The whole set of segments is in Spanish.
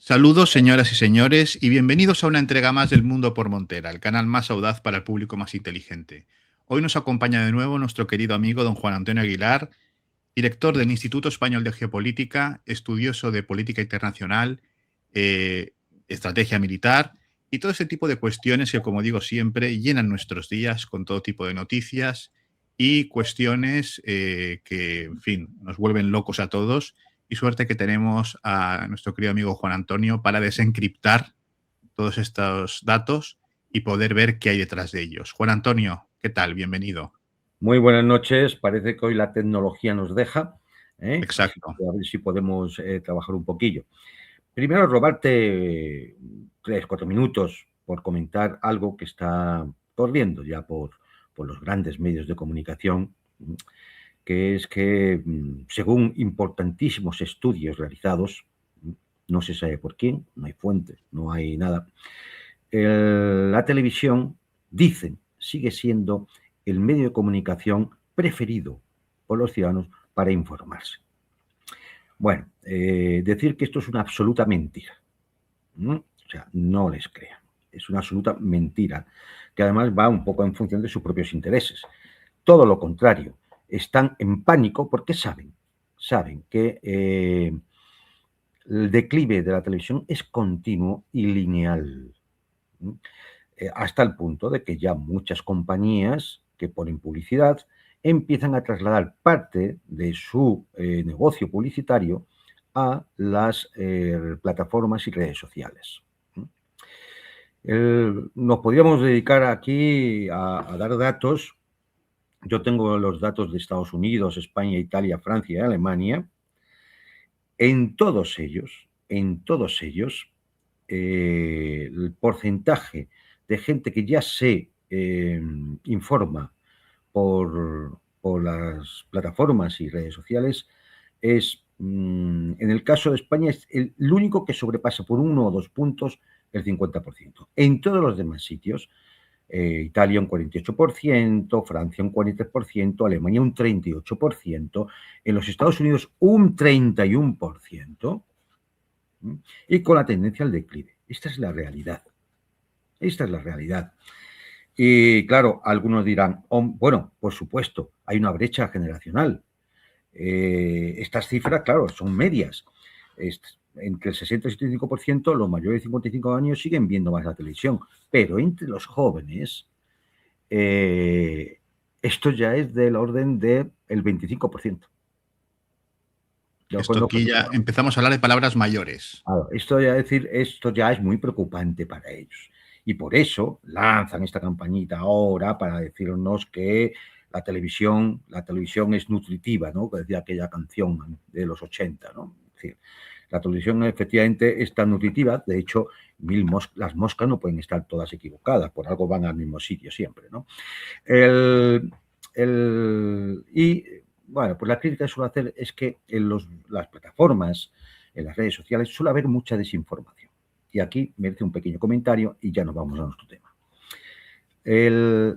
Saludos, señoras y señores, y bienvenidos a una entrega más del Mundo por Montera, el canal más audaz para el público más inteligente. Hoy nos acompaña de nuevo nuestro querido amigo don Juan Antonio Aguilar, director del Instituto Español de Geopolítica, estudioso de política internacional, estrategia militar y todo ese tipo de cuestiones que, como digo siempre, llenan nuestros días con todo tipo de noticias y cuestiones que, en fin, nos vuelven locos a todos. Y suerte que tenemos a nuestro querido amigo Juan Antonio para desencriptar todos estos datos y poder ver qué hay detrás de ellos. Juan Antonio, ¿qué tal? Bienvenido. Muy buenas noches. Parece que hoy la tecnología nos deja, así Exacto. que a ver si podemos trabajar un poquillo. Primero, robarte 3, 4 minutos por comentar algo que está corriendo ya por los grandes medios de comunicación, que es que, según importantísimos estudios realizados, no se sabe por quién, no hay fuentes, no hay nada, la televisión, dicen, sigue siendo el medio de comunicación preferido por los ciudadanos para informarse. Bueno, decir que esto es una absoluta mentira. O sea, no les crean. Es una absoluta mentira, que además va un poco en función de sus propios intereses. Todo lo contrario, están en pánico porque saben que el declive de la televisión es continuo y lineal. Hasta el punto de que ya muchas compañías que ponen publicidad empiezan a trasladar parte de su negocio publicitario a las plataformas y redes sociales. Nos podríamos dedicar aquí a dar datos. Yo tengo los datos de Estados Unidos, España, Italia, Francia y Alemania. En todos ellos, el porcentaje de gente que ya se informa por las plataformas y redes sociales es, en el caso de España, es el único que sobrepasa por 1 o 2 puntos el 50%. En todos los demás sitios, Italia un 48%, Francia un 43%, Alemania un 38%, en los Estados Unidos un 31%, y con la tendencia al declive. Esta es la realidad. Esta es la realidad. Y claro, algunos dirán, bueno, por supuesto, hay una brecha generacional. Estas cifras, claro, son medias. Entre el 60 y el 75%, los mayores de 55 años siguen viendo más la televisión, pero entre los jóvenes, esto ya es del orden del 25%. Esto aquí ya empezamos a hablar de palabras mayores. Esto ya es muy preocupante para ellos. Y por eso lanzan esta campañita ahora para decirnos que la televisión es nutritiva, ¿no? Que decía aquella canción de los 80, ¿no? Es decir, la televisión efectivamente es tan nutritiva. De hecho, las moscas no pueden estar todas equivocadas, por algo van al mismo sitio siempre, ¿no? Y bueno, pues la crítica que suelo hacer es que en las plataformas, en las redes sociales, suele haber mucha desinformación. Y aquí merece un pequeño comentario y ya nos vamos a nuestro tema.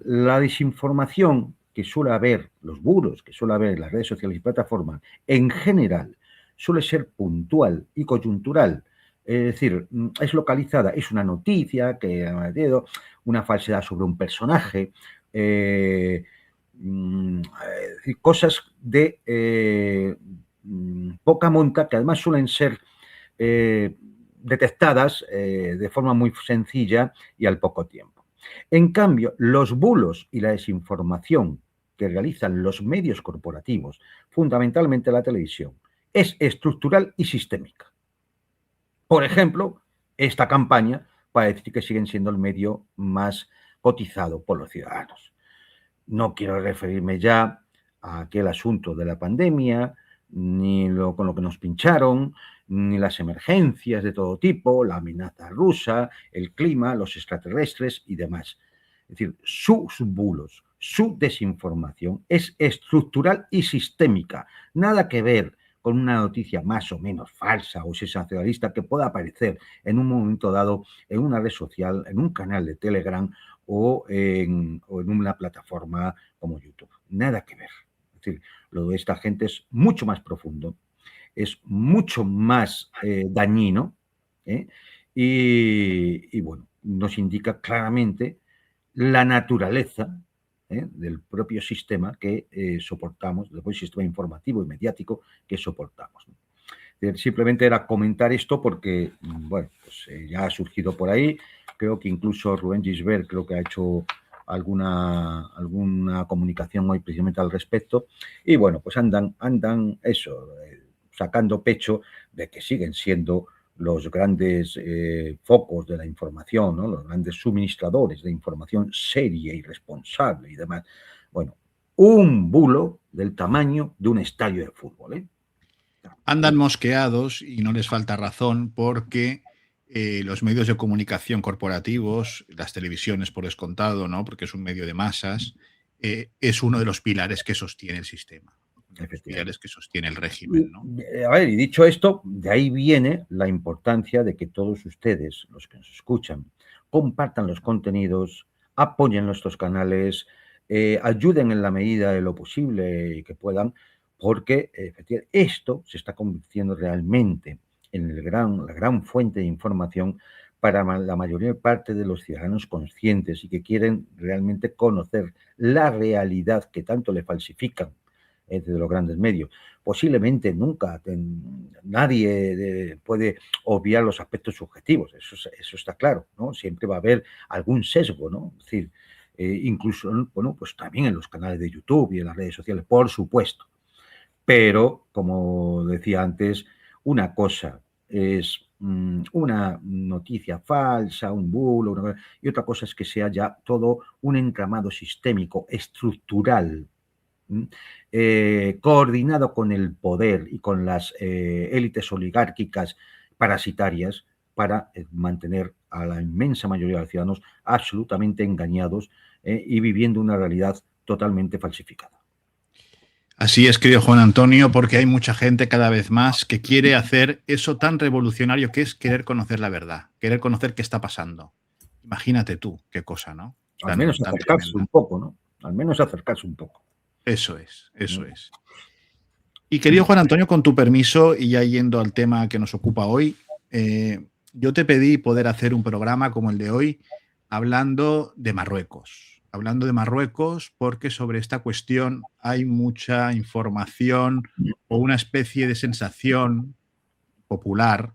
La desinformación que suele haber, los bulos que suele haber en las redes sociales y plataformas, en general, suele ser puntual y coyuntural. Es decir, es localizada, es una noticia que ha metido una falsedad sobre un personaje, cosas de poca monta que además suelen ser detectadas de forma muy sencilla y al poco tiempo. En cambio, los bulos y la desinformación que realizan los medios corporativos, fundamentalmente la televisión, es estructural y sistémica. Por ejemplo, esta campaña para decir que siguen siendo el medio más cotizado por los ciudadanos. No quiero referirme ya a aquel asunto de la pandemia, ni con lo que nos pincharon, ni las emergencias de todo tipo, la amenaza rusa, el clima, los extraterrestres y demás. Es decir, sus bulos, su desinformación es estructural y sistémica. Nada que ver con una noticia más o menos falsa o sensacionalista que pueda aparecer en un momento dado en una red social, en un canal de Telegram o en una plataforma como YouTube. Nada que ver. Es decir, lo de esta gente es mucho más profundo, es mucho más dañino ¿eh? Y bueno, nos indica claramente la naturaleza del propio sistema que soportamos, del propio sistema informativo y mediático que soportamos, ¿no? Simplemente era comentar esto porque, bueno, pues ya ha surgido por ahí. Creo que incluso Rubén Gisbert creo que ha hecho alguna comunicación hoy precisamente al respecto. Y bueno, pues andan eso, sacando pecho de que siguen siendo los grandes focos de la información, ¿no? Los grandes suministradores de información seria y responsable y demás. Bueno, un bulo del tamaño de un estadio de fútbol, ¿eh? Andan mosqueados y no les falta razón porque los medios de comunicación corporativos, las televisiones por descontado, ¿no? Porque es un medio de masas, es uno de los pilares que sostiene el sistema, uno de los pilares que sostiene el régimen, ¿no? A ver, y dicho esto, de ahí viene la importancia de que todos ustedes, los que nos escuchan, compartan los contenidos, apoyen nuestros canales, ayuden en la medida de lo posible que puedan, porque efectivamente esto se está convirtiendo realmente en la gran fuente de información para la mayor parte de los ciudadanos conscientes y que quieren realmente conocer la realidad que tanto le falsifican de los grandes medios. Posiblemente nunca nadie puede obviar los aspectos subjetivos, eso está claro, ¿no? Siempre va a haber algún sesgo, ¿no? Es decir, incluso, bueno, pues también en los canales de YouTube y en las redes sociales, por supuesto. Pero, como decía antes, una cosa es una noticia falsa, un bulo, y otra cosa es que sea ya todo un entramado sistémico, estructural, coordinado con el poder y con las élites oligárquicas parasitarias para mantener a la inmensa mayoría de los ciudadanos absolutamente engañados y viviendo una realidad totalmente falsificada. Así es, querido Juan Antonio, porque hay mucha gente cada vez más que quiere hacer eso tan revolucionario que es querer conocer la verdad, querer conocer qué está pasando. Imagínate tú, qué cosa, ¿no? Al menos Tan acercarse tremenda. un poco, ¿no? Al menos acercarse un poco. Eso es, eso ¿No? es. Y querido Juan Antonio, con tu permiso, y ya yendo al tema que nos ocupa hoy, yo te pedí poder hacer un programa como el de hoy hablando de Marruecos. Hablando de Marruecos porque sobre esta cuestión hay mucha información o una especie de sensación popular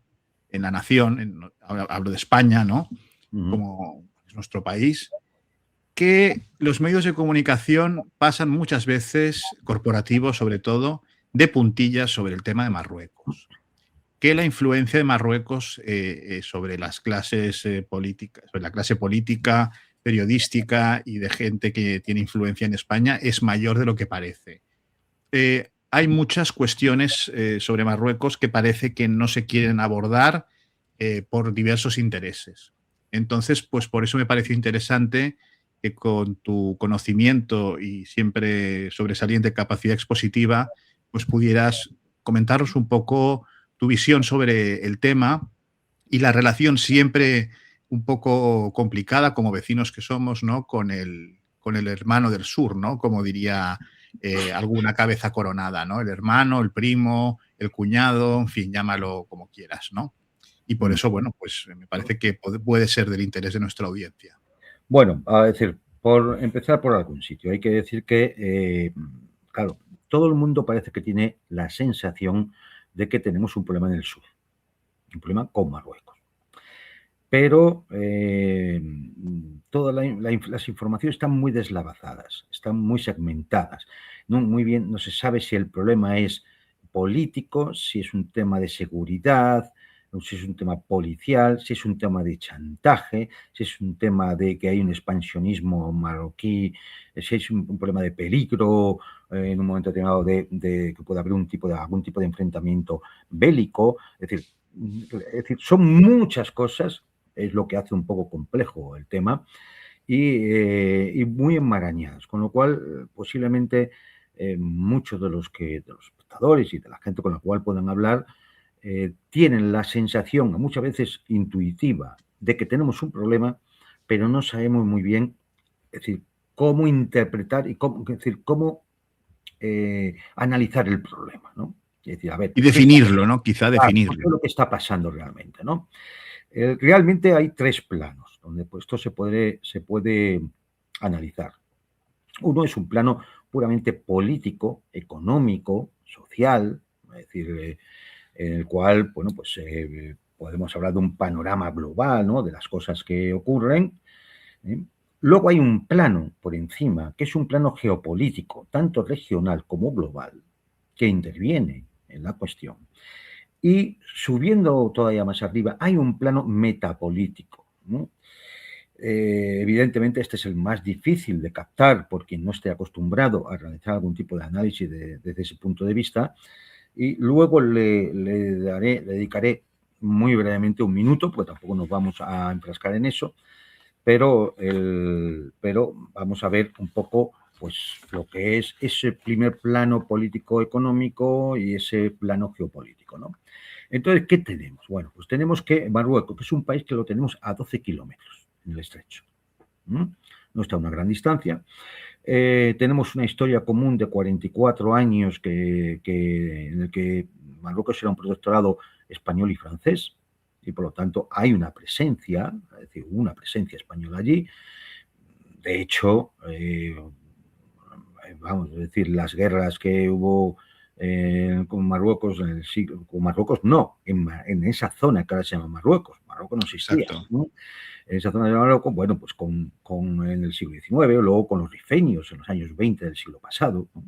en la nación, hablo de España, ¿no? Como es nuestro país, que los medios de comunicación pasan muchas veces, corporativos sobre todo, de puntillas sobre el tema de Marruecos. Que la influencia de Marruecos sobre las clases políticas, sobre la clase política, periodística y de gente que tiene influencia en España es mayor de lo que parece. Hay muchas cuestiones sobre Marruecos que parece que no se quieren abordar por diversos intereses. Entonces, pues por eso me pareció interesante que con tu conocimiento y siempre sobresaliente capacidad expositiva, pues pudieras comentarnos un poco tu visión sobre el tema y la relación siempre un poco complicada como vecinos que somos, ¿no? Con el hermano del sur, ¿no? Como diría alguna cabeza coronada, ¿no? El hermano, el primo, el cuñado, en fin, llámalo como quieras, ¿no? Y por eso, bueno, pues me parece que puede ser del interés de nuestra audiencia. Bueno, a decir, por empezar por algún sitio, hay que decir que, claro, todo el mundo parece que tiene la sensación de que tenemos un problema en el sur, un problema con Marruecos. Pero todas las informaciones están muy deslavazadas, están muy segmentadas. No, muy bien, no se sabe si el problema es político, si es un tema de seguridad, si es un tema policial, si es un tema de chantaje, si es un tema de que hay un expansionismo marroquí, si es un problema de peligro en un momento determinado de que pueda haber algún tipo de enfrentamiento bélico. Es decir, son muchas cosas, es lo que hace un poco complejo el tema y muy enmarañadas, con lo cual posiblemente muchos de los espectadores y de la gente con la cual puedan hablar tienen la sensación, muchas veces intuitiva, de que tenemos un problema, pero no sabemos muy bien, es decir, cómo interpretar y cómo analizar el problema, ¿no? Es decir, a ver, Y definirlo, ¿no? Quizá definirlo. ¿qué es lo que está pasando realmente, ¿no? Realmente hay tres planos donde pues, esto se puede analizar. Uno es un plano puramente político, económico, social, es decir, en el cual, bueno, pues podemos hablar de un panorama global, ¿no? De las cosas que ocurren. ¿Eh? Luego hay un plano por encima, que es un plano geopolítico, tanto regional como global, que interviene en la cuestión. Y subiendo todavía más arriba, hay un plano metapolítico, ¿no? Evidentemente este es el más difícil de captar por quien no esté acostumbrado a realizar algún tipo de análisis desde ese punto de vista, y luego le dedicaré muy brevemente un minuto, pues tampoco nos vamos a enfrascar en eso, pero vamos a ver un poco pues lo que es ese primer plano político-económico y ese plano geopolítico, ¿no? Entonces, ¿qué tenemos? Bueno, pues tenemos que Marruecos, que es un país que lo tenemos a 12 kilómetros en el estrecho. No está a una gran distancia. Tenemos una historia común de 44 años en el que Marruecos era un protectorado español y francés, y por lo tanto hay una presencia, es decir, una presencia española allí. De hecho, vamos a decir, las guerras que hubo con Marruecos en el siglo, con Marruecos no, en esa zona que ahora se llama Marruecos. Marruecos no existía, ¿no? En esa zona de Marruecos, bueno, pues en el siglo XIX, luego con los rifenios en los años 20 del siglo pasado, ¿no?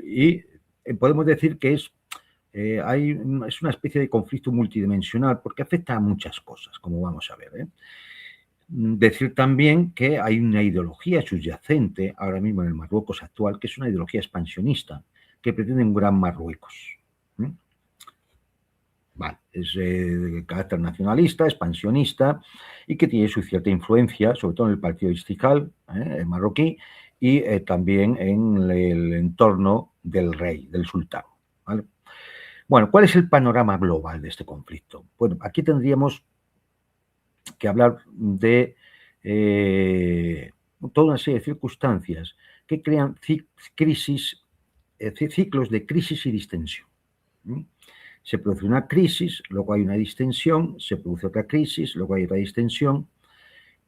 Y podemos decir que es una especie de conflicto multidimensional porque afecta a muchas cosas, como vamos a ver, ¿eh? Decir también que hay una ideología subyacente ahora mismo en el Marruecos actual, que es una ideología expansionista, que pretende un gran Marruecos. Vale, es de carácter nacionalista, expansionista, y que tiene su cierta influencia, sobre todo en el partido Istiqlal, el marroquí, y también en el entorno del rey, del sultán. ¿Vale? Bueno, ¿cuál es el panorama global de este conflicto? Bueno, aquí tendríamos que hablar de toda una serie de circunstancias que crean ciclos de crisis y distensión. Se produce una crisis, luego hay una distensión, se produce otra crisis, luego hay otra distensión,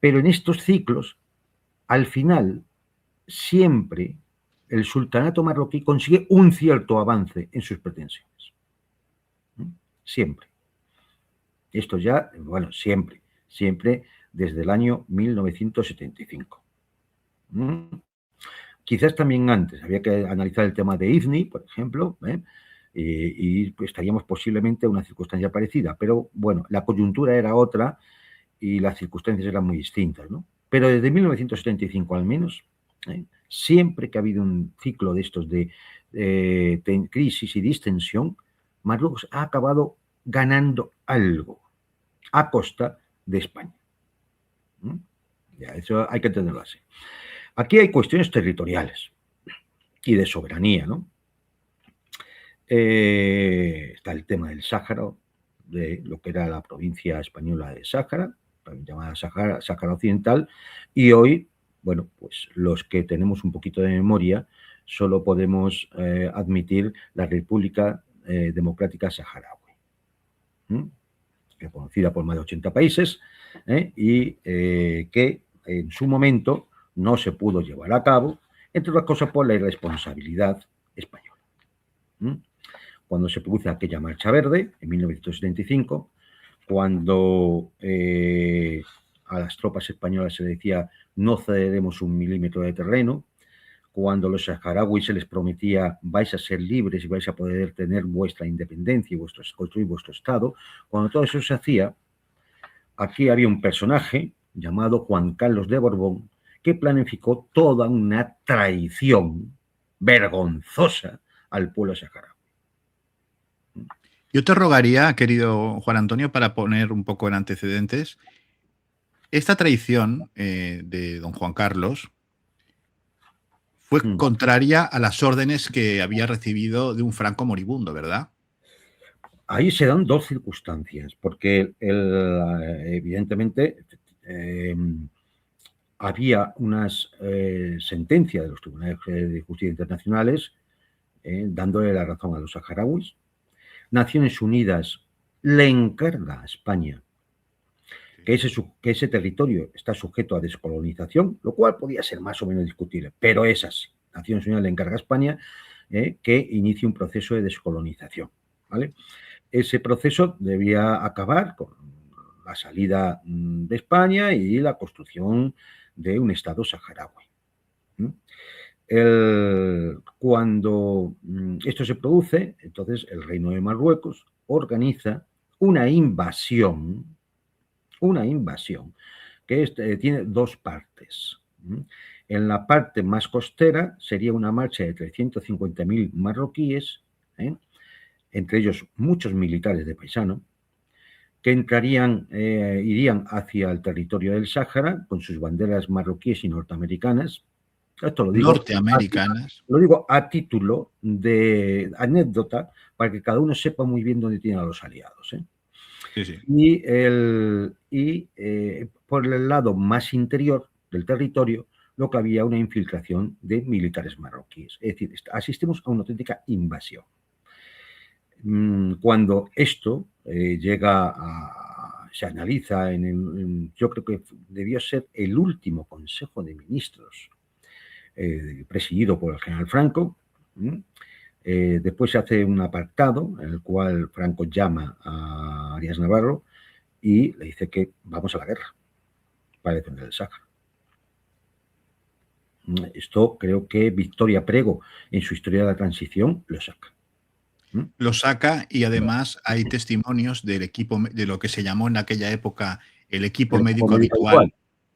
pero en estos ciclos, al final, siempre el sultanato marroquí consigue un cierto avance en sus pretensiones. Siempre. Esto ya, bueno, siempre desde el año 1975. Quizás también antes, había que analizar el tema de Ifni, por ejemplo, y pues estaríamos posiblemente en una circunstancia parecida, pero bueno, la coyuntura era otra y las circunstancias eran muy distintas, ¿no? Pero desde 1975 al menos, siempre que ha habido un ciclo de estos de crisis y distensión, Marruecos ha acabado ganando algo a costa de España. Ya, eso hay que entenderlo así. Aquí hay cuestiones territoriales y de soberanía, ¿no? Está el tema del Sáhara, de lo que era la provincia española de Sáhara, también llamada Sáhara Occidental, y hoy, bueno, pues los que tenemos un poquito de memoria, solo podemos admitir la República Democrática Saharaui, reconocida por más de 80 países, y que en su momento no se pudo llevar a cabo, entre otras cosas por la irresponsabilidad española. Cuando se produce aquella Marcha Verde, en 1975, cuando a las tropas españolas se decía no cederemos un milímetro de terreno, cuando a los saharauis se les prometía vais a ser libres y vais a poder tener vuestra independencia y construir vuestro Estado, cuando todo eso se hacía, aquí había un personaje llamado Juan Carlos de Borbón que planificó toda una traición vergonzosa al pueblo saharaui. Yo te rogaría, querido Juan Antonio, para poner un poco en antecedentes, esta traición de don Juan Carlos fue contraria a las órdenes que había recibido de un Franco moribundo, ¿verdad? Ahí se dan dos circunstancias, porque evidentemente había unas sentencias de los tribunales de justicia internacionales dándole la razón a los saharauis. Naciones Unidas le encarga a España que ese territorio está sujeto a descolonización, lo cual podía ser más o menos discutible, pero es así. Naciones Unidas le encarga a España que inicie un proceso de descolonización, ¿vale? Ese proceso debía acabar con la salida de España y la construcción de un Estado saharaui. Cuando esto se produce, entonces el Reino de Marruecos organiza una invasión que tiene dos partes. En la parte más costera sería una marcha de 350.000 marroquíes, entre ellos muchos militares de paisano, que irían hacia el territorio del Sáhara con sus banderas marroquíes y norteamericanas. Esto norteamericanas. Lo digo a título de anécdota para que cada uno sepa muy bien dónde tiene a los aliados. Sí, sí. Y por el lado más interior del territorio, lo que había una infiltración de militares marroquíes. Es decir, asistimos a una auténtica invasión. Cuando esto se analiza yo creo que debió ser el último Consejo de Ministros presidido por el general Franco. Después se hace un apartado en el cual Franco llama a Arias Navarro y le dice que vamos a la guerra para defender el Sáhara. Esto creo que Victoria Prego, en su historia de la transición, lo saca. Lo saca y además hay testimonios del equipo, de lo que se llamó en aquella época el equipo médico habitual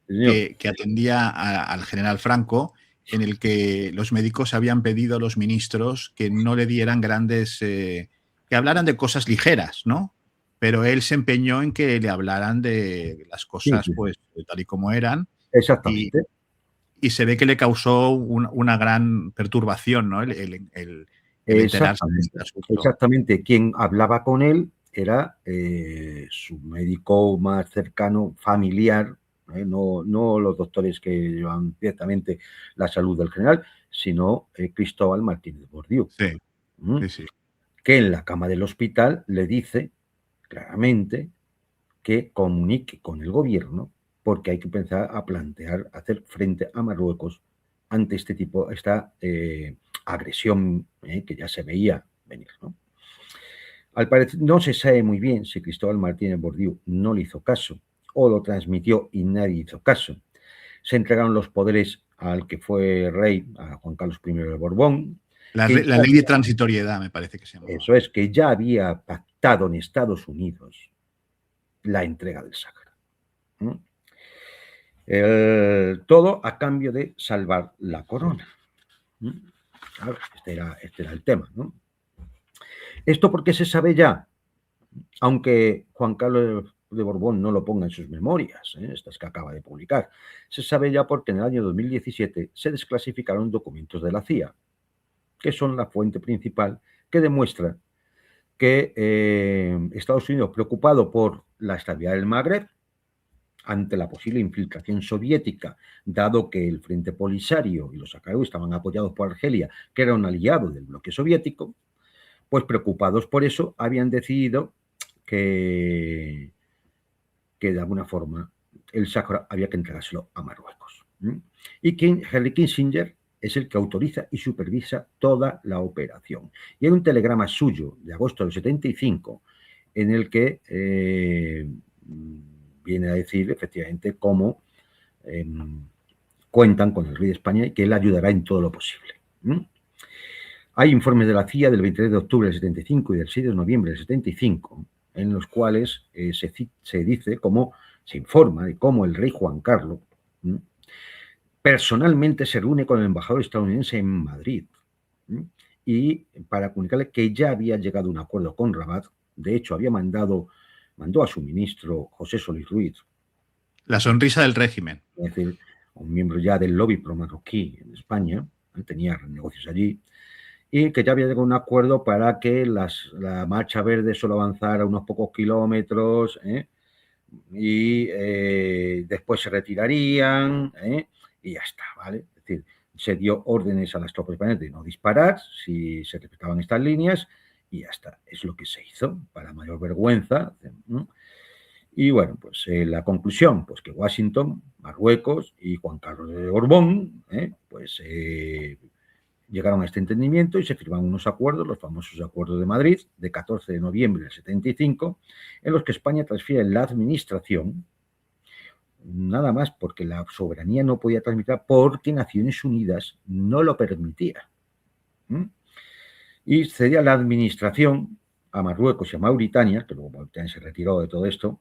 que atendía al general Franco, en el que los médicos habían pedido a los ministros que no le dieran que hablaran de cosas ligeras, ¿no? Pero él se empeñó en que le hablaran de las cosas, pues, tal y como eran. Exactamente. Y se ve que le causó una gran perturbación, ¿no? El enterarse de este asunto. Exactamente. Quien hablaba con él era su médico más cercano, familiar, no los doctores que llevan directamente la salud del general, sino Cristóbal Martínez Bordiú. Sí, sí. Que en la cama del hospital le dice claramente que comunique con el gobierno porque hay que empezar a plantear, hacer frente a Marruecos ante esta agresión que ya se veía venir, ¿no? Al parecer no se sabe muy bien si Cristóbal Martínez Bordiú no le hizo caso o lo transmitió y nadie hizo caso. Se entregaron los poderes al que fue rey, a Juan Carlos I de Borbón. La ley de transitoriedad, me parece que se llama. Eso es, que ya había pactado en Estados Unidos la entrega del Sáhara. Todo a cambio de salvar la corona. Claro, este era el tema, ¿no? Esto porque se sabe ya, aunque Juan Carlos de Borbón no lo ponga en sus memorias, estas que acaba de publicar, se sabe ya porque en el año 2017 se desclasificaron documentos de la CIA, que son la fuente principal que demuestra que Estados Unidos, preocupado por la estabilidad del Magreb, ante la posible infiltración soviética, dado que el Frente Polisario y los saharauis estaban apoyados por Argelia, que era un aliado del bloque soviético, pues preocupados por eso, habían decidido que de alguna forma el Sáhara había que entregárselo a Marruecos. Y Henry Kissinger es el que autoriza y supervisa toda la operación. Y hay un telegrama suyo de agosto del 75 en el que viene a decir efectivamente cómo cuentan con el rey de España y que él ayudará en todo lo posible. Hay informes de la CIA del 23 de octubre del 75 y del 6 de noviembre del 75 en los cuales se dice se informa de cómo el rey Juan Carlos personalmente se reúne con el embajador estadounidense en Madrid y para comunicarle que ya había llegado a un acuerdo con Rabat. De hecho, mandó a su ministro José Solís Ruiz. La sonrisa del régimen. Es decir, un miembro ya del lobby pro-marroquí en España, tenía negocios allí, y que ya había llegado a un acuerdo para que la Marcha Verde solo avanzara unos pocos kilómetros y después se retirarían y ya está, ¿vale? Es decir, se dio órdenes a las tropas españolas de no disparar si se respetaban estas líneas y ya está. Es lo que se hizo, para mayor vergüenza. Y bueno, pues la conclusión, pues que Washington, Marruecos y Juan Carlos de Borbón, pues llegaron a este entendimiento y se firmaron unos acuerdos, los famosos Acuerdos de Madrid, de 14 de noviembre del 75, en los que España transfiere la administración, nada más porque la soberanía no podía transmitir, porque Naciones Unidas no lo permitía. Y cedía la administración a Marruecos y a Mauritania, que luego Mauritania se retiró de todo esto,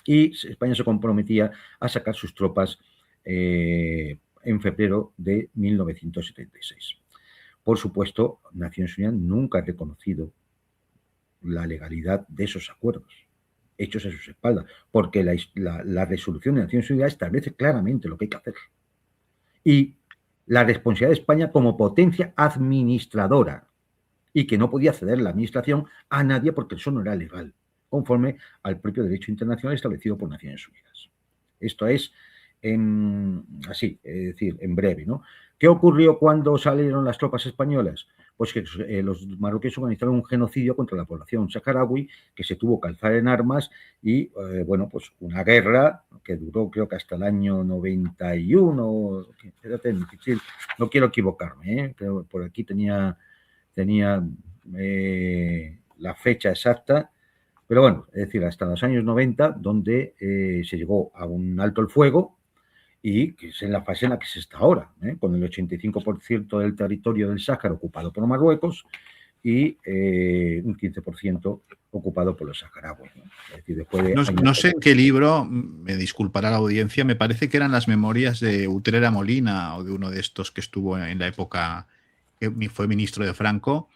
y España se comprometía a sacar sus tropas en febrero de 1976. Por supuesto, Naciones Unidas nunca ha reconocido la legalidad de esos acuerdos hechos a sus espaldas, porque la resolución de Naciones Unidas establece claramente lo que hay que hacer. Y la responsabilidad de España como potencia administradora, y que no podía ceder la administración a nadie porque eso no era legal, conforme al propio derecho internacional establecido por Naciones Unidas. Esto es así, es decir, en breve, ¿no? ¿Qué ocurrió cuando salieron las tropas españolas? Pues que los marroquíes organizaron un genocidio contra la población saharaui que se tuvo que alzar en armas y, bueno, pues una guerra que duró creo que hasta el año 91, espérate, no quiero equivocarme, pero por aquí tenía la fecha exacta, pero bueno, es decir, hasta los años 90, donde se llegó a un alto el fuego y que es en la fase en la que se está ahora, con el 85% del territorio del Sáhara ocupado por Marruecos y un 15% ocupado por los saharauis. Es decir, después de no sé en qué libro, me disculpará la audiencia, me parece que eran las memorias de Utrera Molina o de uno de estos que estuvo en la época que fue ministro de Franco,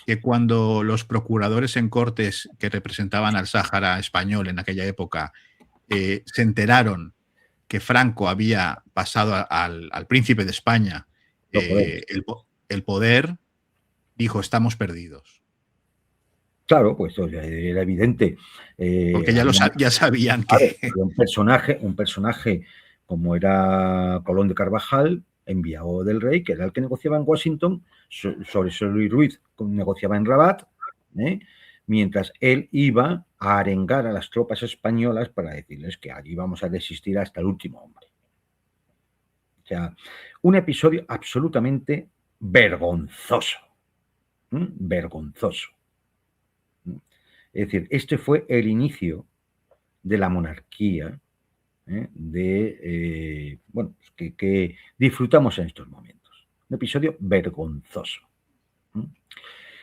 que cuando los procuradores en Cortes que representaban al Sáhara español en aquella época se enteraron que Franco había pasado al príncipe de España el poder, dijo, estamos perdidos. Claro, pues era evidente. Porque ya sabían que... que... un personaje como era Colón de Carvajal, enviado del rey, que era el que negociaba en Washington, sobre Luis Ruiz negociaba en Rabat, mientras él iba a arengar a las tropas españolas para decirles que allí vamos a resistir hasta el último hombre. O sea, un episodio absolutamente vergonzoso. Vergonzoso. Es decir, este fue el inicio de la monarquía, bueno, que disfrutamos en estos momentos. Un episodio vergonzoso.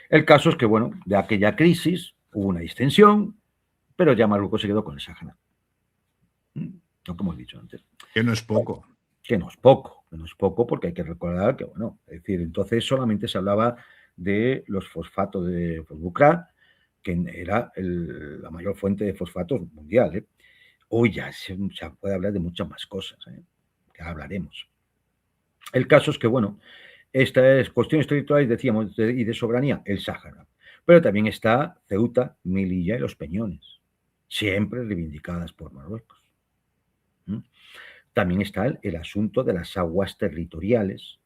El caso es que, bueno, de aquella crisis hubo una distensión, pero ya Marruecos se quedó con el Sáhara. No, como he dicho antes. Que no es poco. Que no es poco, porque hay que recordar que, bueno, es decir, entonces solamente se hablaba de los fosfatos de fosbucrá, que era la mayor fuente de fosfatos mundial. Hoy ya se puede hablar de muchas más cosas, que hablaremos. El caso es que, bueno, estas cuestiones territoriales, decíamos, y de soberanía, el Sáhara. Pero también está Ceuta, Melilla y los Peñones, siempre reivindicadas por Marruecos. También está el asunto de las aguas territoriales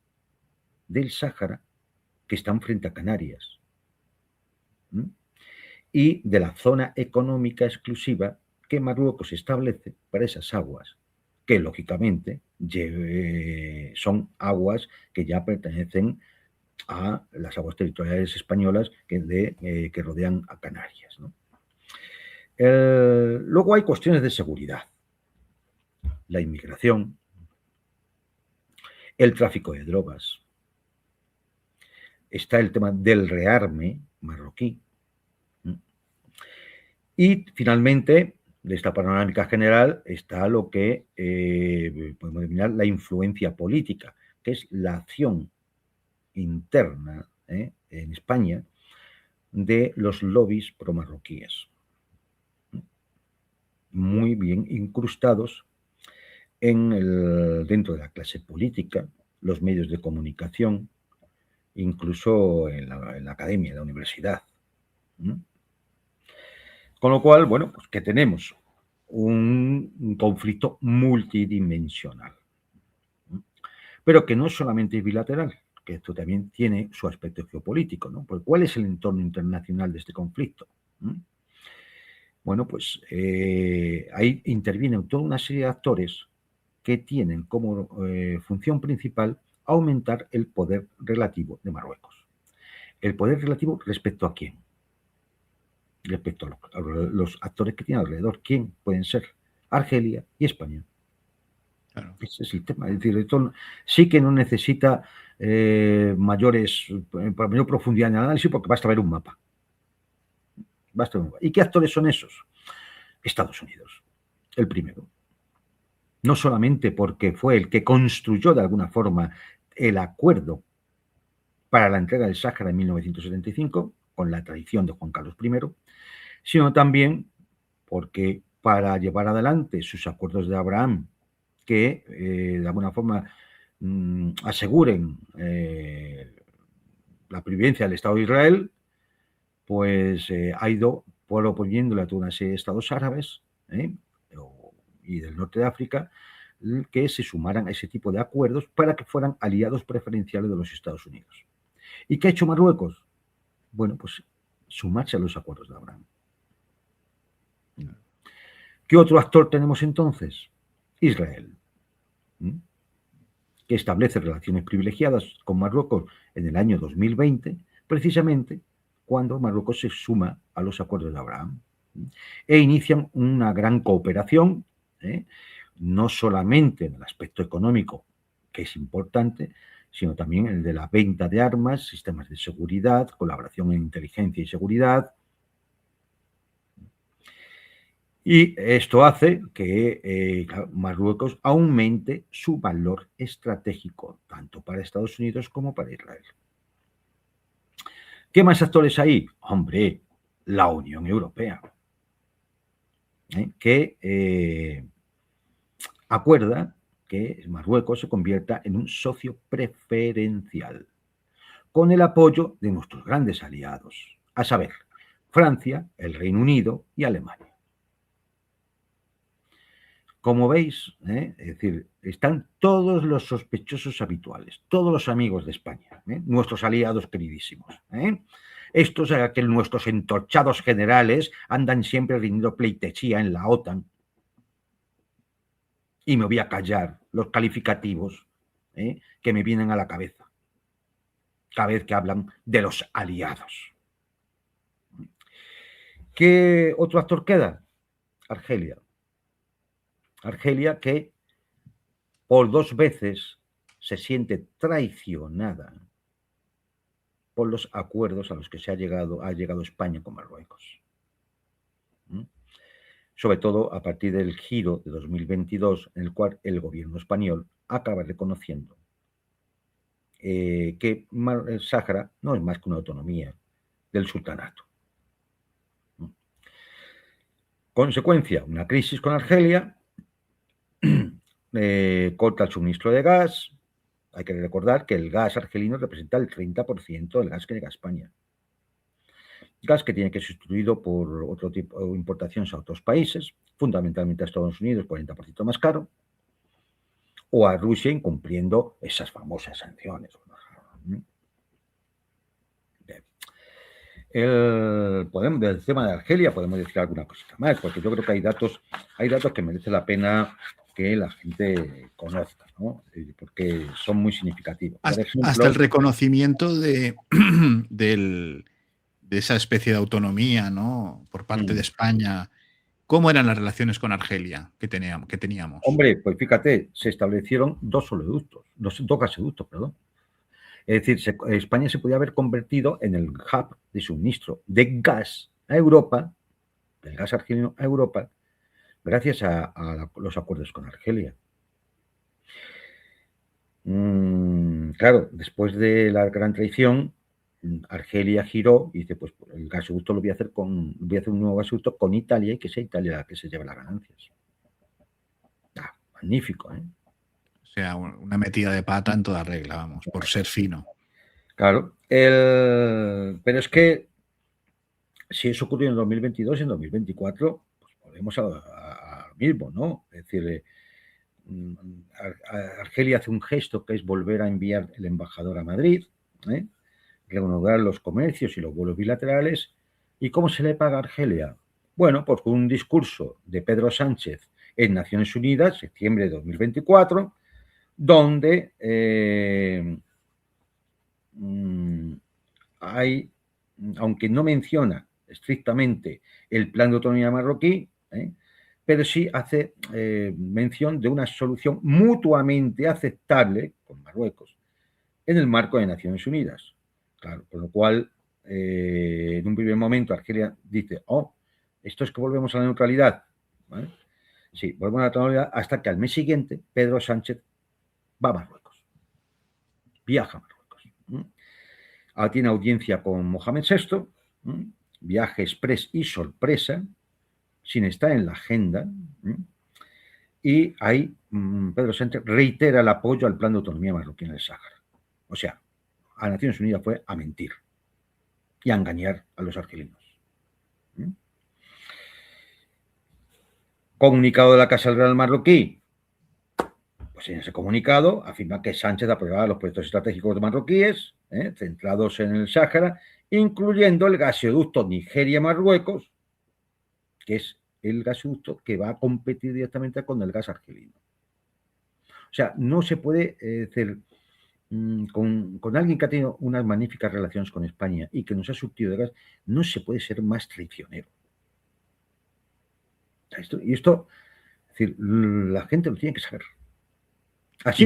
del Sáhara que están frente a Canarias. Y de la zona económica exclusiva que Marruecos establece para esas aguas, que lógicamente son aguas que ya pertenecen a las aguas territoriales españolas que rodean a Canarias, ¿no? Luego hay cuestiones de seguridad, la inmigración, el tráfico de drogas, está el tema del rearme marroquí, y finalmente, de esta panorámica general, está lo que podemos denominar la influencia política, que es la acción interna en España de los lobbies promarroquíes, muy bien incrustados dentro de la clase política, los medios de comunicación, incluso en la academia, en la universidad. Con lo cual, bueno, pues que tenemos un conflicto multidimensional. pero que no solamente es bilateral, que esto también tiene su aspecto geopolítico, ¿no? Porque ¿cuál es el entorno internacional de este conflicto? Bueno, pues ahí intervienen toda una serie de actores que tienen como función principal aumentar el poder relativo de Marruecos. ¿El poder relativo respecto a quién? Respecto a los actores que tiene alrededor. ¿Quién pueden ser? Argelia y España. Claro. Ese es el tema. Es decir, esto sí que no necesita mayor profundidad en el análisis porque basta ver un mapa. Basta ver un mapa. ¿Y qué actores son esos? Estados Unidos, el primero. No solamente porque fue el que construyó de alguna forma el acuerdo para la entrega del Sáhara en 1975, con la traición de Juan Carlos I, sino también porque para llevar adelante sus acuerdos de Abraham, que de alguna forma aseguren la pervivencia del Estado de Israel, pues ha ido proponiéndole a toda una serie de estados árabes y del norte de África que se sumaran a ese tipo de acuerdos para que fueran aliados preferenciales de los Estados Unidos. ¿Y qué ha hecho Marruecos? Bueno, pues sumarse a los acuerdos de Abraham. ¿Qué otro actor tenemos entonces? Israel, que establece relaciones privilegiadas con Marruecos en el año 2020, precisamente cuando Marruecos se suma a los acuerdos de Abraham e inician una gran cooperación, no solamente en el aspecto económico, que es importante, sino también el de la venta de armas, sistemas de seguridad, colaboración en inteligencia y seguridad. Y esto hace que Marruecos aumente su valor estratégico, tanto para Estados Unidos como para Israel. ¿Qué más actores hay? Hombre, la Unión Europea, que acuerda que Marruecos se convierta en un socio preferencial, con el apoyo de nuestros grandes aliados, a saber, Francia, el Reino Unido y Alemania. Como veis, es decir, están todos los sospechosos habituales, todos los amigos de España, nuestros aliados queridísimos. Estos que nuestros entorchados generales andan siempre rindiendo pleitesía en la OTAN. Y me voy a callar los calificativos que me vienen a la cabeza cada vez que hablan de los aliados. ¿Qué otro actor queda? Argelia. Argelia, que por 2 veces se siente traicionada por los acuerdos a los que ha llegado España con Marruecos. Sobre todo a partir del giro de 2022, en el cual el gobierno español acaba reconociendo que el Sáhara no es más que una autonomía del sultanato. Consecuencia, una crisis con Argelia, corta el suministro de gas. Hay que recordar que el gas argelino representa el 30% del gas que llega a España. Gas que tiene que ser sustituido por otro tipo de importaciones a otros países, fundamentalmente a Estados Unidos, 40% más caro, o a Rusia incumpliendo esas famosas sanciones. Del tema de Argelia podemos decir alguna cosita más, porque yo creo que hay datos que merece la pena que la gente conozca, ¿no? Porque son muy significativos. Por ejemplo, hasta el reconocimiento de esa especie de autonomía, ¿no? Por parte de España. ¿Cómo eran las relaciones con Argelia que teníamos? Hombre, pues fíjate, se establecieron dos gasoductos, perdón. Es decir, España se podía haber convertido en el hub de suministro de gas a Europa, del gas argelino a Europa, gracias a los acuerdos con Argelia. Claro, después de la gran traición, Argelia giró y dice, pues el gasoducto voy a hacer un nuevo gasoducto con Italia y que sea Italia la que se lleve las ganancias. Magnífico, ¿eh? O sea, una metida de pata en toda regla, vamos, por ser fino. Claro, pero es que si eso ocurrió en 2022, en 2024, pues volvemos a lo mismo, ¿no? Es decir, Argelia hace un gesto que es volver a enviar el embajador a Madrid, reanudar los comercios y los vuelos bilaterales. ¿Y cómo se le paga a Argelia? Bueno, pues con un discurso de Pedro Sánchez en Naciones Unidas, septiembre de 2024, donde hay, aunque no menciona estrictamente el plan de autonomía marroquí, pero sí hace mención de una solución mutuamente aceptable con Marruecos en el marco de Naciones Unidas. Claro, con lo cual, en un primer momento, Argelia dice, oh, esto es que volvemos a la neutralidad. ¿Vale? Sí, volvemos a la neutralidad hasta que al mes siguiente Pedro Sánchez va a Marruecos. Viaja a Marruecos. Tiene audiencia con Mohamed VI, viaje express y sorpresa, sin estar en la agenda, y ahí Pedro Sánchez reitera el apoyo al plan de autonomía marroquí en el Sáhara. O sea, a Naciones Unidas fue a mentir y a engañar a los argelinos. Comunicado de la Casa del Real marroquí. Pues en ese comunicado afirma que Sánchez apoyaba los proyectos estratégicos de marroquíes, centrados en el Sáhara, incluyendo el gasoducto Nigeria-Marruecos, que es el gasoducto que va a competir directamente con el gas argelino. O sea, no se puede hacer con alguien que ha tenido unas magníficas relaciones con España y que nos ha surtido de gas, no se puede ser más traicionero. Esto, es decir, la gente lo tiene que saber. Así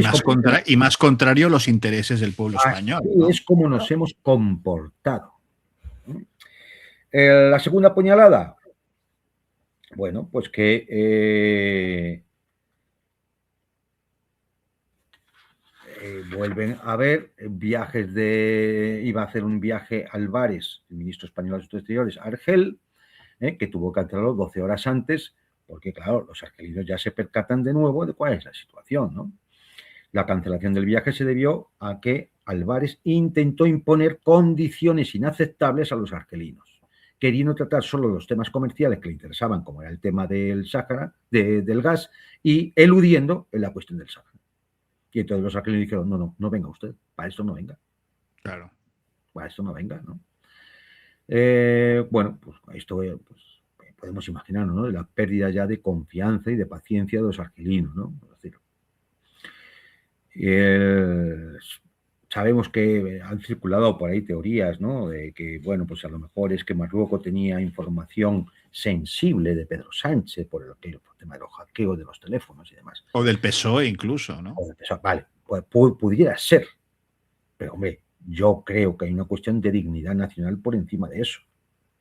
y más contrario a los intereses del pueblo español. ¿No? Es como nos hemos comportado. La segunda puñalada, bueno, pues que vuelven a haber viajes iba a hacer un viaje Álvarez, el ministro español de Asuntos Exteriores, a Argel, que tuvo que cancelarlo 12 horas antes, porque claro, los argelinos ya se percatan de nuevo de cuál es la situación, ¿no? La cancelación del viaje se debió a que Álvarez intentó imponer condiciones inaceptables a los argelinos, queriendo tratar solo los temas comerciales que le interesaban, como era el tema del Sáhara, del gas, y eludiendo en la cuestión del Sáhara. Y entonces los argelinos dijeron, no venga usted, para esto no venga. Claro. Para esto no venga, ¿no? Bueno, pues esto pues, podemos imaginarnos, ¿no? La pérdida ya de confianza y de paciencia de los argelinos, ¿no? Es decir, sabemos que han circulado por ahí teorías, ¿no? De que, bueno, pues a lo mejor es que Marruecos tenía información sensible de Pedro Sánchez por el tema de los hackeos de los teléfonos y demás. O del PSOE incluso, ¿no? O del PSOE, vale, pues pudiera ser. Pero, hombre, yo creo que hay una cuestión de dignidad nacional por encima de eso.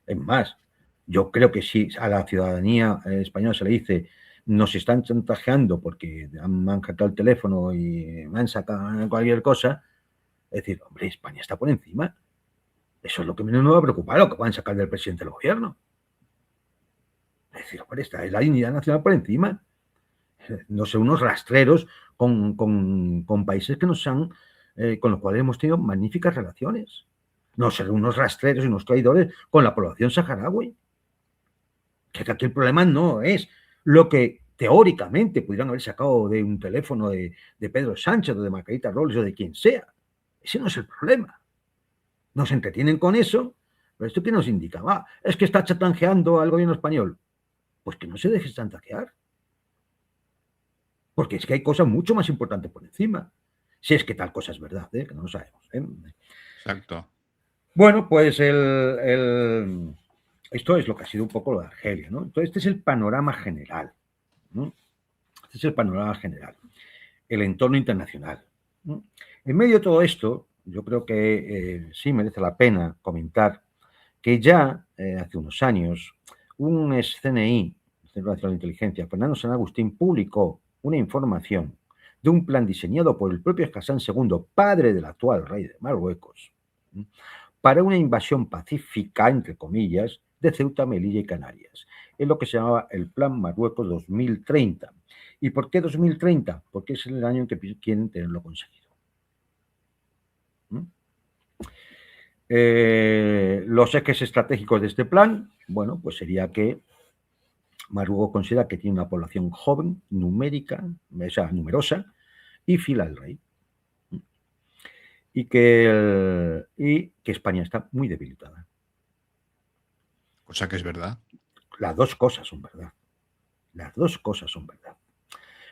Es más, yo creo que si a la ciudadanía española se le dice nos están chantajeando porque me han hackeado el teléfono y me han sacado cualquier cosa, es decir, hombre, España está por encima. Eso es lo que menos me va a preocupar, lo que puedan sacar del presidente del gobierno. Es decir, hombre, está la dignidad nacional por encima. No sé, unos rastreros con países que nos han, con los cuales hemos tenido magníficas relaciones. No ser unos rastreros y unos traidores con la población saharaui. Que aquí el problema no es lo que teóricamente pudieran haber sacado de un teléfono de Pedro Sánchez o de Margarita Robles o de quien sea. Ese no es el problema. Nos entretienen con eso, pero ¿esto qué nos indica? Es que está chantajeando al gobierno español. Pues que no se deje chantajear. Porque es que hay cosas mucho más importantes por encima. Si es que tal cosa es verdad, que no lo sabemos. Exacto. Bueno, pues esto es lo que ha sido un poco lo de Argelia, ¿no? Entonces, este es el panorama general, ¿no? Este es el panorama general. El entorno internacional, ¿no? En medio de todo esto, yo creo que sí merece la pena comentar que ya hace unos años un ex-CNI, Centro Nacional de Inteligencia, Fernando San Agustín, publicó una información de un plan diseñado por el propio Hassan II, padre del actual rey de Marruecos, para una invasión pacífica, entre comillas, de Ceuta, Melilla y Canarias, en lo que se llamaba el Plan Marruecos 2030. ¿Y por qué 2030? Porque es el año en que quieren tenerlo conseguido. Los ejes estratégicos de este plan, bueno, pues sería que Marruecos considera que tiene una población joven, numérica, o sea, numerosa, y fiel al rey. Y que España está muy debilitada. Cosa que es verdad. Las dos cosas son verdad. Las dos cosas son verdad.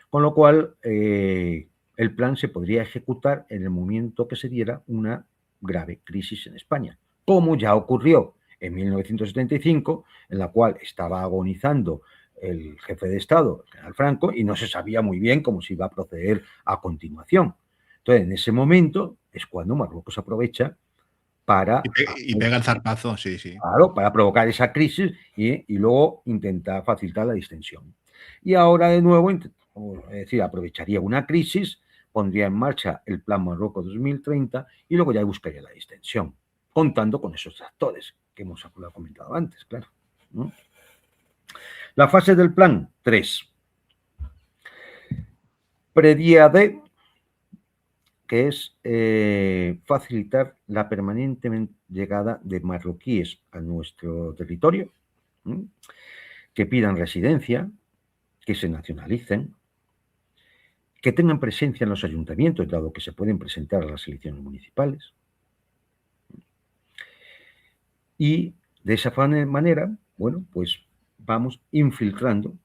Con lo cual, el plan se podría ejecutar en el momento que se diera una grave crisis en España, como ya ocurrió en 1975, en la cual estaba agonizando el jefe de Estado, el general Franco, y no se sabía muy bien cómo se iba a proceder a continuación. Entonces, en ese momento es cuando Marruecos aprovecha para, Y pega el zarpazo, sí, sí. claro, para provocar esa crisis y luego intentar facilitar la distensión. Y ahora, de nuevo, es decir, aprovecharía una crisis, pondría en marcha el Plan Marruecos 2030 y luego ya buscaría la distensión, contando con esos actores que hemos comentado antes, claro. ¿No? La fase del plan 3. Predía D, que es facilitar la permanente llegada de marroquíes a nuestro territorio, que pidan residencia, que se nacionalicen, que tengan presencia en los ayuntamientos, dado que se pueden presentar a las elecciones municipales. Y de esa manera, bueno, pues vamos infiltrando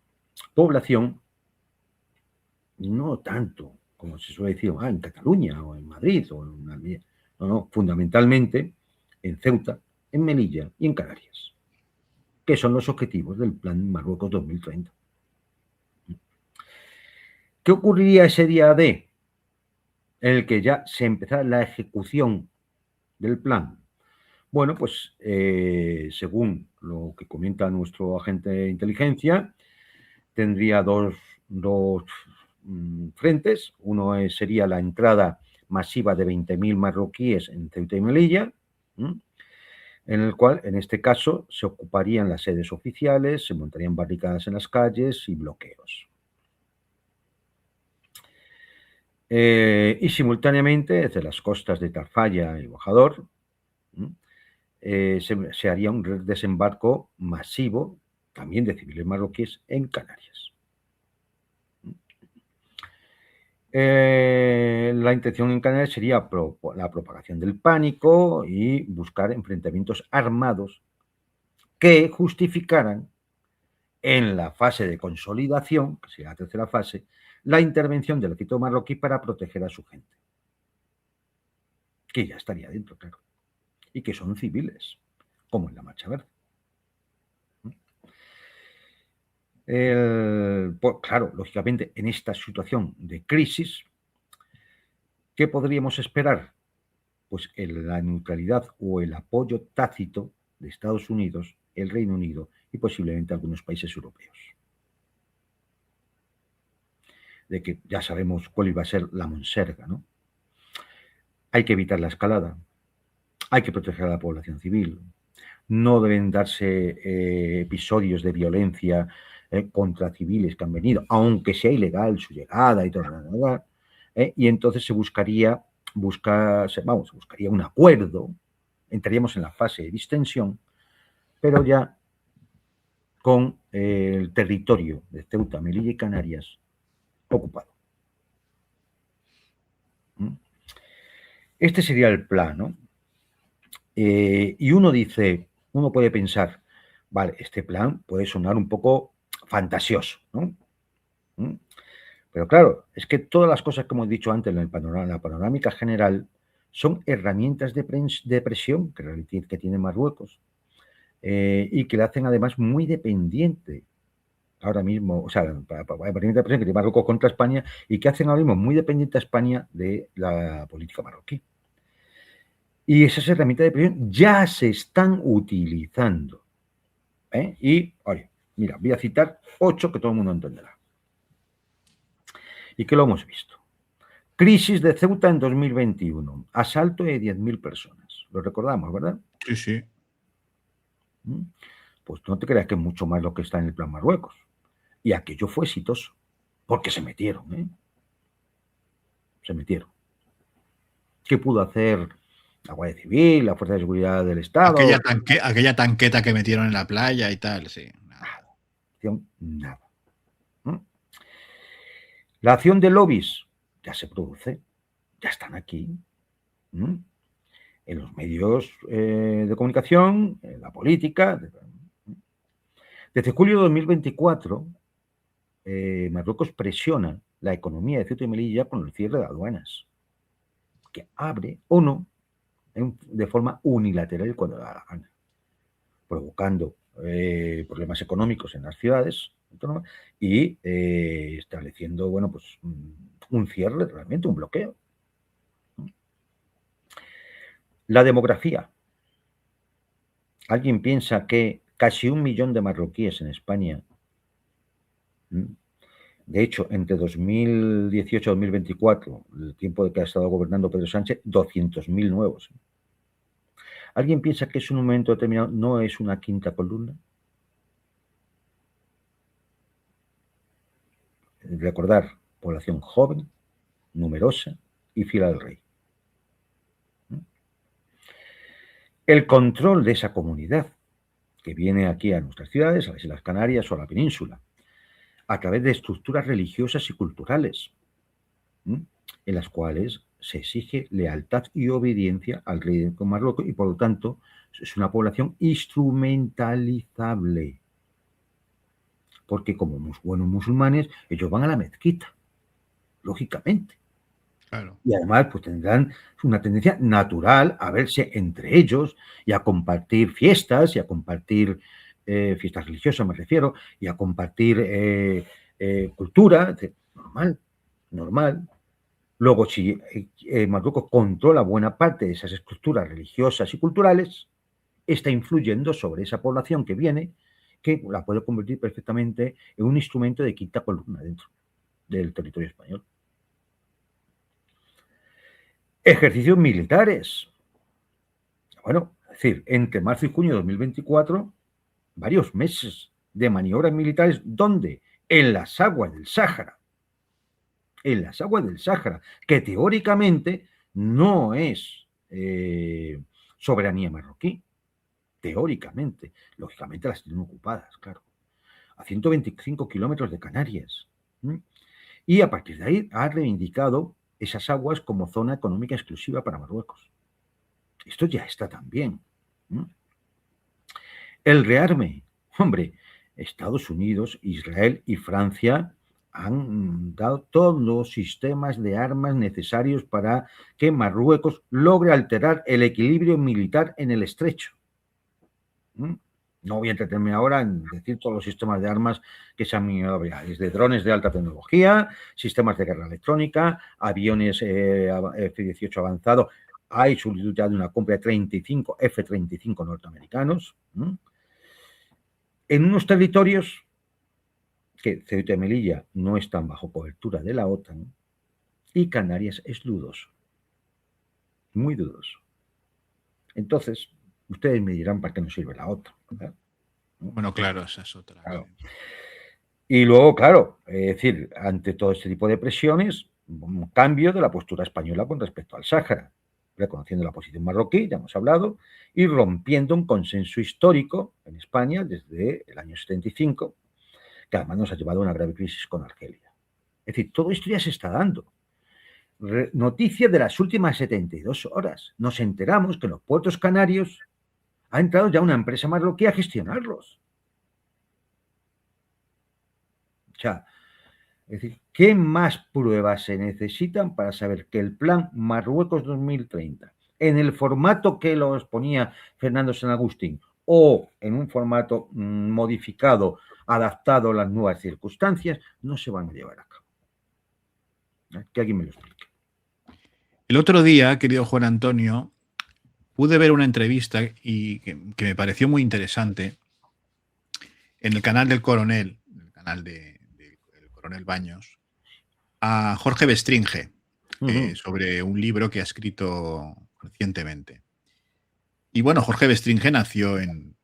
población, no tanto como se suele decir en Cataluña o en Madrid o en Almería, no, fundamentalmente en Ceuta, en Melilla y en Canarias, que son los objetivos del Plan Marruecos 2030. ¿Qué ocurriría ese día D en el que ya se empezara la ejecución del plan? Bueno, pues según lo que comenta nuestro agente de inteligencia, tendría dos frentes. Uno sería la entrada masiva de 20.000 marroquíes en Ceuta y Melilla, en el cual, en este caso, se ocuparían las sedes oficiales, se montarían barricadas en las calles y bloqueos. Y simultáneamente, desde las costas de Tafalla y Bojador, se haría un desembarco masivo, también de civiles marroquíes, en Canarias. La intención en Canarias sería la propagación del pánico y buscar enfrentamientos armados que justificaran en la fase de consolidación, que sería la tercera fase, la intervención del ejército marroquí para proteger a su gente, que ya estaría dentro, claro, y que son civiles, como en la Marcha Verde. Pues, claro, lógicamente, en esta situación de crisis, ¿qué podríamos esperar? Pues la neutralidad o el apoyo tácito de Estados Unidos, el Reino Unido y posiblemente algunos países europeos. De que ya sabemos cuál iba a ser la monserga, ¿no? Hay que evitar la escalada, hay que proteger a la población civil, no deben darse episodios de violencia contra civiles que han venido, aunque sea ilegal su llegada y todo, y entonces se buscaría un acuerdo, entraríamos en la fase de distensión, pero ya con el territorio de Ceuta, Melilla y Canarias ocupado. Este sería el plan, ¿no? Y uno puede pensar, vale, este plan puede sonar un poco fantasioso, ¿no? Pero claro, es que todas las cosas que hemos dicho antes en la panorámica general son herramientas de presión que tiene Marruecos y que le hacen además muy dependiente ahora mismo, o sea, herramientas de presión que tiene Marruecos contra España y que hacen ahora mismo muy dependiente a España de la política marroquí. Y esas herramientas de presión ya se están utilizando. Y, oye, mira, voy a citar 8 que todo el mundo entenderá. Y que lo hemos visto. Crisis de Ceuta en 2021. Asalto de 10.000 personas. Lo recordamos, ¿verdad? Sí, sí. Pues no te creas que es mucho más lo que está en el Plan Marruecos. Y aquello fue exitoso. Porque se metieron, Se metieron. ¿Qué pudo hacer la Guardia Civil, la Fuerza de Seguridad del Estado? Aquella tanqueta que metieron en la playa y tal, sí. Nada. información, nada. La acción de lobbies ya se produce, ya están aquí, en los medios de comunicación, en la política. Desde julio de 2024, Marruecos presiona la economía de Ceuta y Melilla con el cierre de aduanas, que abre o no de forma unilateral cuando da la gana, provocando problemas económicos en las ciudades autónomas y estableciendo, bueno, pues un cierre, realmente un bloqueo. La demografía. ¿Alguien piensa que casi 1 millón de marroquíes en España, de hecho, entre 2018 y 2024, el tiempo de que ha estado gobernando Pedro Sánchez, 200.000 nuevos? ¿Alguien piensa que eso en un momento determinado no es una quinta columna? Recordar, población joven, numerosa y fiel al rey. El control de esa comunidad que viene aquí a nuestras ciudades, a las Islas Canarias o a la península, a través de estructuras religiosas y culturales, en las cuales se exige lealtad y obediencia al rey de Marruecos y, por lo tanto, es una población instrumentalizable. Porque como buenos musulmanes, ellos van a la mezquita, lógicamente. Claro. Y además, pues tendrán una tendencia natural a verse entre ellos y a compartir fiestas y a compartir fiestas religiosas, me refiero, y a compartir cultura. Normal. Luego, si Marruecos controla buena parte de esas estructuras religiosas y culturales, está influyendo sobre esa población que viene, que la puede convertir perfectamente en un instrumento de quinta columna dentro del territorio español. Ejercicios militares. Bueno, es decir, entre marzo y junio de 2024, varios meses de maniobras militares, ¿dónde? En las aguas del Sáhara. En las aguas del Sáhara, que teóricamente no es soberanía marroquí. Teóricamente. Lógicamente las tienen ocupadas, claro. A 125 kilómetros de Canarias. Y a partir de ahí ha reivindicado esas aguas como zona económica exclusiva para Marruecos. Esto ya está también. El rearme. Hombre, Estados Unidos, Israel y Francia han dado todos los sistemas de armas necesarios para que Marruecos logre alterar el equilibrio militar en el estrecho. No voy a entretenerme ahora en decir todos los sistemas de armas que se han minado, desde drones de alta tecnología, sistemas de guerra electrónica, aviones F-18 avanzados. Hay solicitud ya de una compra de 35 F-35 norteamericanos. En unos territorios que Ceuta y Melilla no están bajo cobertura de la OTAN y Canarias es dudoso. Muy dudoso. Entonces, ustedes me dirán para qué nos sirve la OTAN, ¿verdad? Bueno, claro, esa es otra. Claro. Y luego, claro, es decir, ante todo este tipo de presiones, un cambio de la postura española con respecto al Sáhara, reconociendo la posición marroquí, ya hemos hablado, y rompiendo un consenso histórico en España desde el año 75, que además nos ha llevado a una grave crisis con Argelia. Es decir, todo esto ya se está dando. Noticia de las últimas 72 horas. Nos enteramos que en los puertos canarios ha entrado ya una empresa marroquí a gestionarlos. O sea, es decir, ¿qué más pruebas se necesitan para saber que el plan Marruecos 2030, en el formato que lo exponía Fernando San Agustín o en un formato modificado, adaptado a las nuevas circunstancias, no se van a llevar a cabo? Que alguien me lo explique. El otro día, querido Juan Antonio, pude ver una entrevista y que me pareció muy interesante en el canal del Coronel, el canal del Coronel Baños, a Jorge Bestringe, sobre un libro que ha escrito recientemente. Y bueno, Jorge Bestringe nació en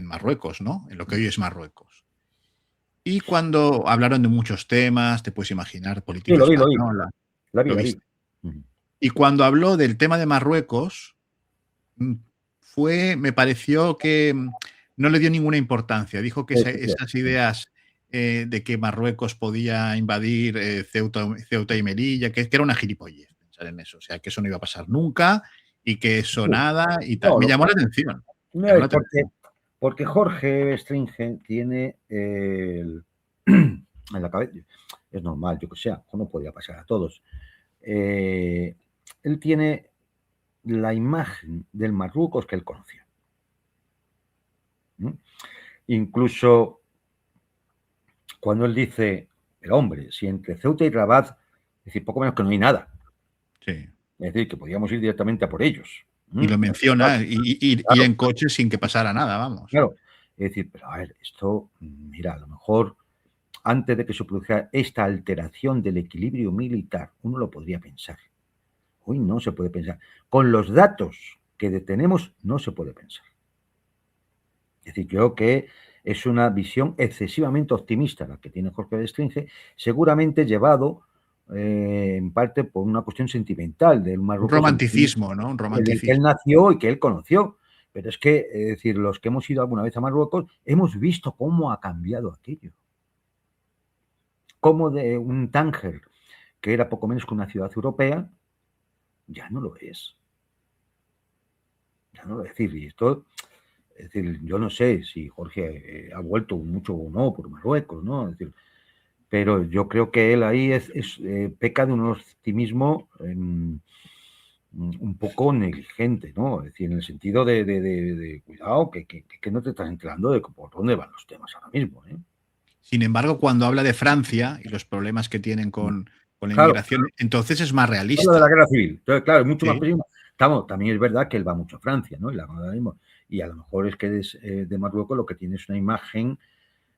Marruecos, ¿no? En lo que hoy es Marruecos. Y cuando hablaron de muchos temas, te puedes imaginar, política española. La vi. Y cuando habló del tema de Marruecos, me pareció que no le dio ninguna importancia. Dijo que esas Efectivamente. ideas de que Marruecos podía invadir Ceuta y Melilla, que era una gilipollez pensar en eso. O sea, que eso no iba a pasar nunca y que eso Sí. nada y tal. No, Me lo que llamó la pasa atención. Me no llamó es la atención. porque Jorge Stringe tiene en la cabeza, es normal, yo que sé, no podía pasar a todos. Él tiene la imagen del Marruecos que él conoció. Incluso cuando él dice, pero hombre, si entre Ceuta y Rabat, es decir, poco menos que no hay nada. Sí. Es decir, que podíamos ir directamente a por ellos. Y lo menciona, ir Claro, en coche sin que pasara nada, vamos. claro. Es decir, pero a ver, esto, mira, a lo mejor antes de que se produjera esta alteración del equilibrio militar, uno lo podría pensar. Hoy no se puede pensar. Con los datos que tenemos, no se puede pensar. Es decir, creo que es una visión excesivamente optimista la que tiene Jorge de Stringe, seguramente llevado en parte por una cuestión sentimental del Un Marruecos romanticismo, ¿no? Un en el que él romanticismo. nació y que él conoció. Pero es que, es decir, los que hemos ido alguna vez a Marruecos, hemos visto cómo ha cambiado aquello. Cómo de un Tánger, que era poco menos que una ciudad europea, ya no lo es. Ya no lo es. Es decir, y esto, es decir, yo no sé si Jorge ha vuelto mucho o no por Marruecos, ¿no? Es decir, pero yo creo que él ahí peca de un optimismo un poco negligente, ¿no? Es decir, en el sentido de cuidado, que no te estás enterando de por dónde van los temas ahora mismo, ¿eh? Sin embargo, cuando habla de Francia y los problemas que tienen con la Claro, inmigración, entonces es más habla de la realista. guerra civil. Entonces, claro, es mucho más Sí, primo. También es verdad que él va mucho a Francia, ¿no? Y a lo mejor es que de Marruecos lo que tiene es una imagen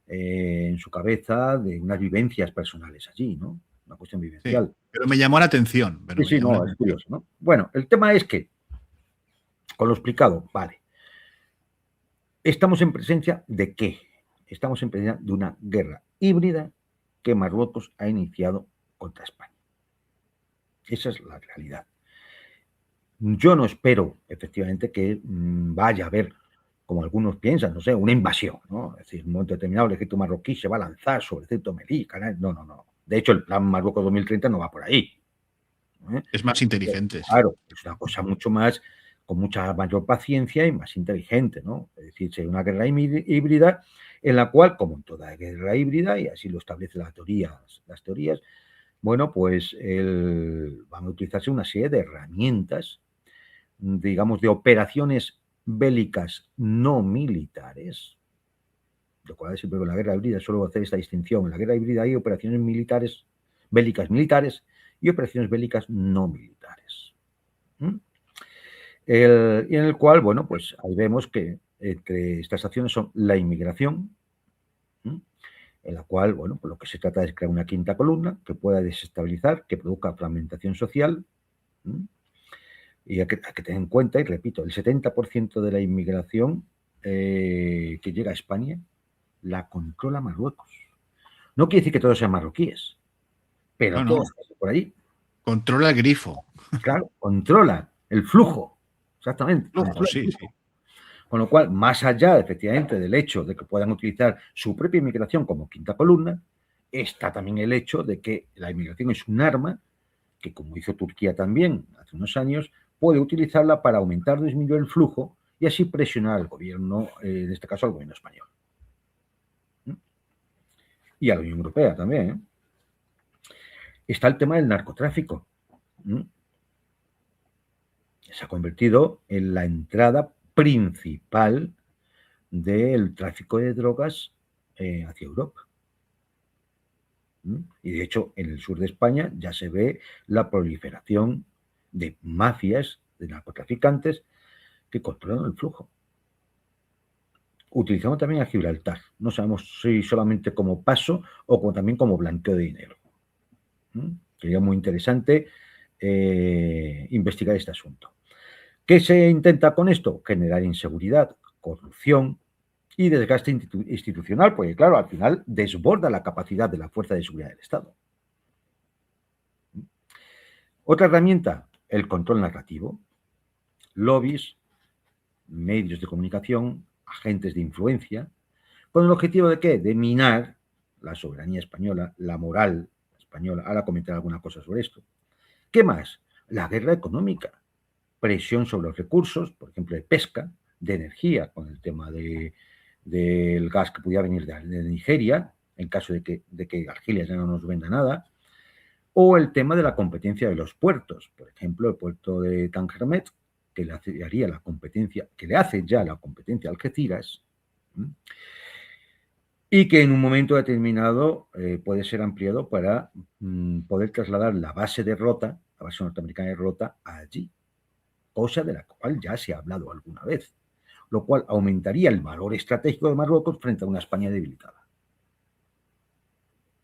en su cabeza de unas vivencias personales allí, ¿no? Una cuestión sí. vivencial. Pero me llamó la atención. Pero Sí, me sí, llamó la no, es atención. curioso, ¿no? Bueno, el tema es que, con lo explicado, vale, ¿estamos en presencia de qué? Estamos en presencia de una guerra híbrida que Marruecos ha iniciado contra España. Esa es la realidad. Yo no espero, efectivamente, que vaya a haber, como algunos piensan, no sé, una invasión, ¿no? Es decir, en un momento determinado el ejército marroquí se va a lanzar sobre Ceuta y Melilla. No, no, no. De hecho, el plan Marruecos 2030 no va por ahí, ¿eh? Es más inteligente, sí. Claro, es una cosa mucho más, con mucha mayor paciencia y más inteligente, ¿no? Es decir, sería una guerra híbrida en la cual, como en toda guerra híbrida, y así lo establecen las teorías, bueno, pues van a utilizarse una serie de herramientas, digamos, de operaciones bélicas no militares, lo cual siempre con la guerra híbrida suelo hacer esta distinción. En la guerra híbrida hay operaciones militares, bélicas militares y operaciones bélicas no militares. Y en el cual, bueno, pues ahí vemos que entre estas acciones son la inmigración, ¿m? En la cual, bueno, pues lo que se trata es crear una quinta columna que pueda desestabilizar, que produzca fragmentación social. ¿M? Y hay que tener en cuenta, y repito, el 70% de la inmigración que llega a España la controla Marruecos. No quiere decir que todos sean marroquíes, pero No, todos no. pasan por allí. Controla el grifo. Claro, controla el flujo, exactamente, Ojo, controla el sí, sí. flujo. Con lo cual, más allá, efectivamente, del hecho de que puedan utilizar su propia inmigración como quinta columna, está también el hecho de que la inmigración es un arma que, como hizo Turquía también hace unos años, puede utilizarla para aumentar o disminuir el flujo y así presionar al gobierno, en este caso al gobierno español. Y a la Unión Europea también, ¿eh? Está el tema del narcotráfico. Se ha convertido en la entrada principal del tráfico de drogas hacia Europa. Y de hecho, en el sur de España ya se ve la proliferación de mafias, de narcotraficantes que controlan el flujo. Utilizamos también a Gibraltar. No sabemos si solamente como paso o también como blanqueo de dinero. Sería muy interesante investigar este asunto. ¿Qué se intenta con esto? Generar inseguridad, corrupción y desgaste institucional, porque claro, al final desborda la capacidad de la fuerza de seguridad del Estado. Otra herramienta, el control narrativo, lobbies, medios de comunicación, agentes de influencia, con el objetivo de ¿qué? De minar la soberanía española, la moral española. Ahora comentaré alguna cosa sobre esto. ¿Qué más? La guerra económica, presión sobre los recursos, por ejemplo, de pesca, de energía, con el tema del gas que pudiera venir de Nigeria, en caso de que Argelia ya no nos venda nada, o el tema de la competencia de los puertos, por ejemplo, el puerto de Tangermet, que le haría la competencia, que le hace ya la competencia a Algeciras, y que en un momento determinado puede ser ampliado para poder trasladar la base de Rota, la base norteamericana de Rota, allí, cosa de la cual ya se ha hablado alguna vez, lo cual aumentaría el valor estratégico de Marruecos frente a una España debilitada.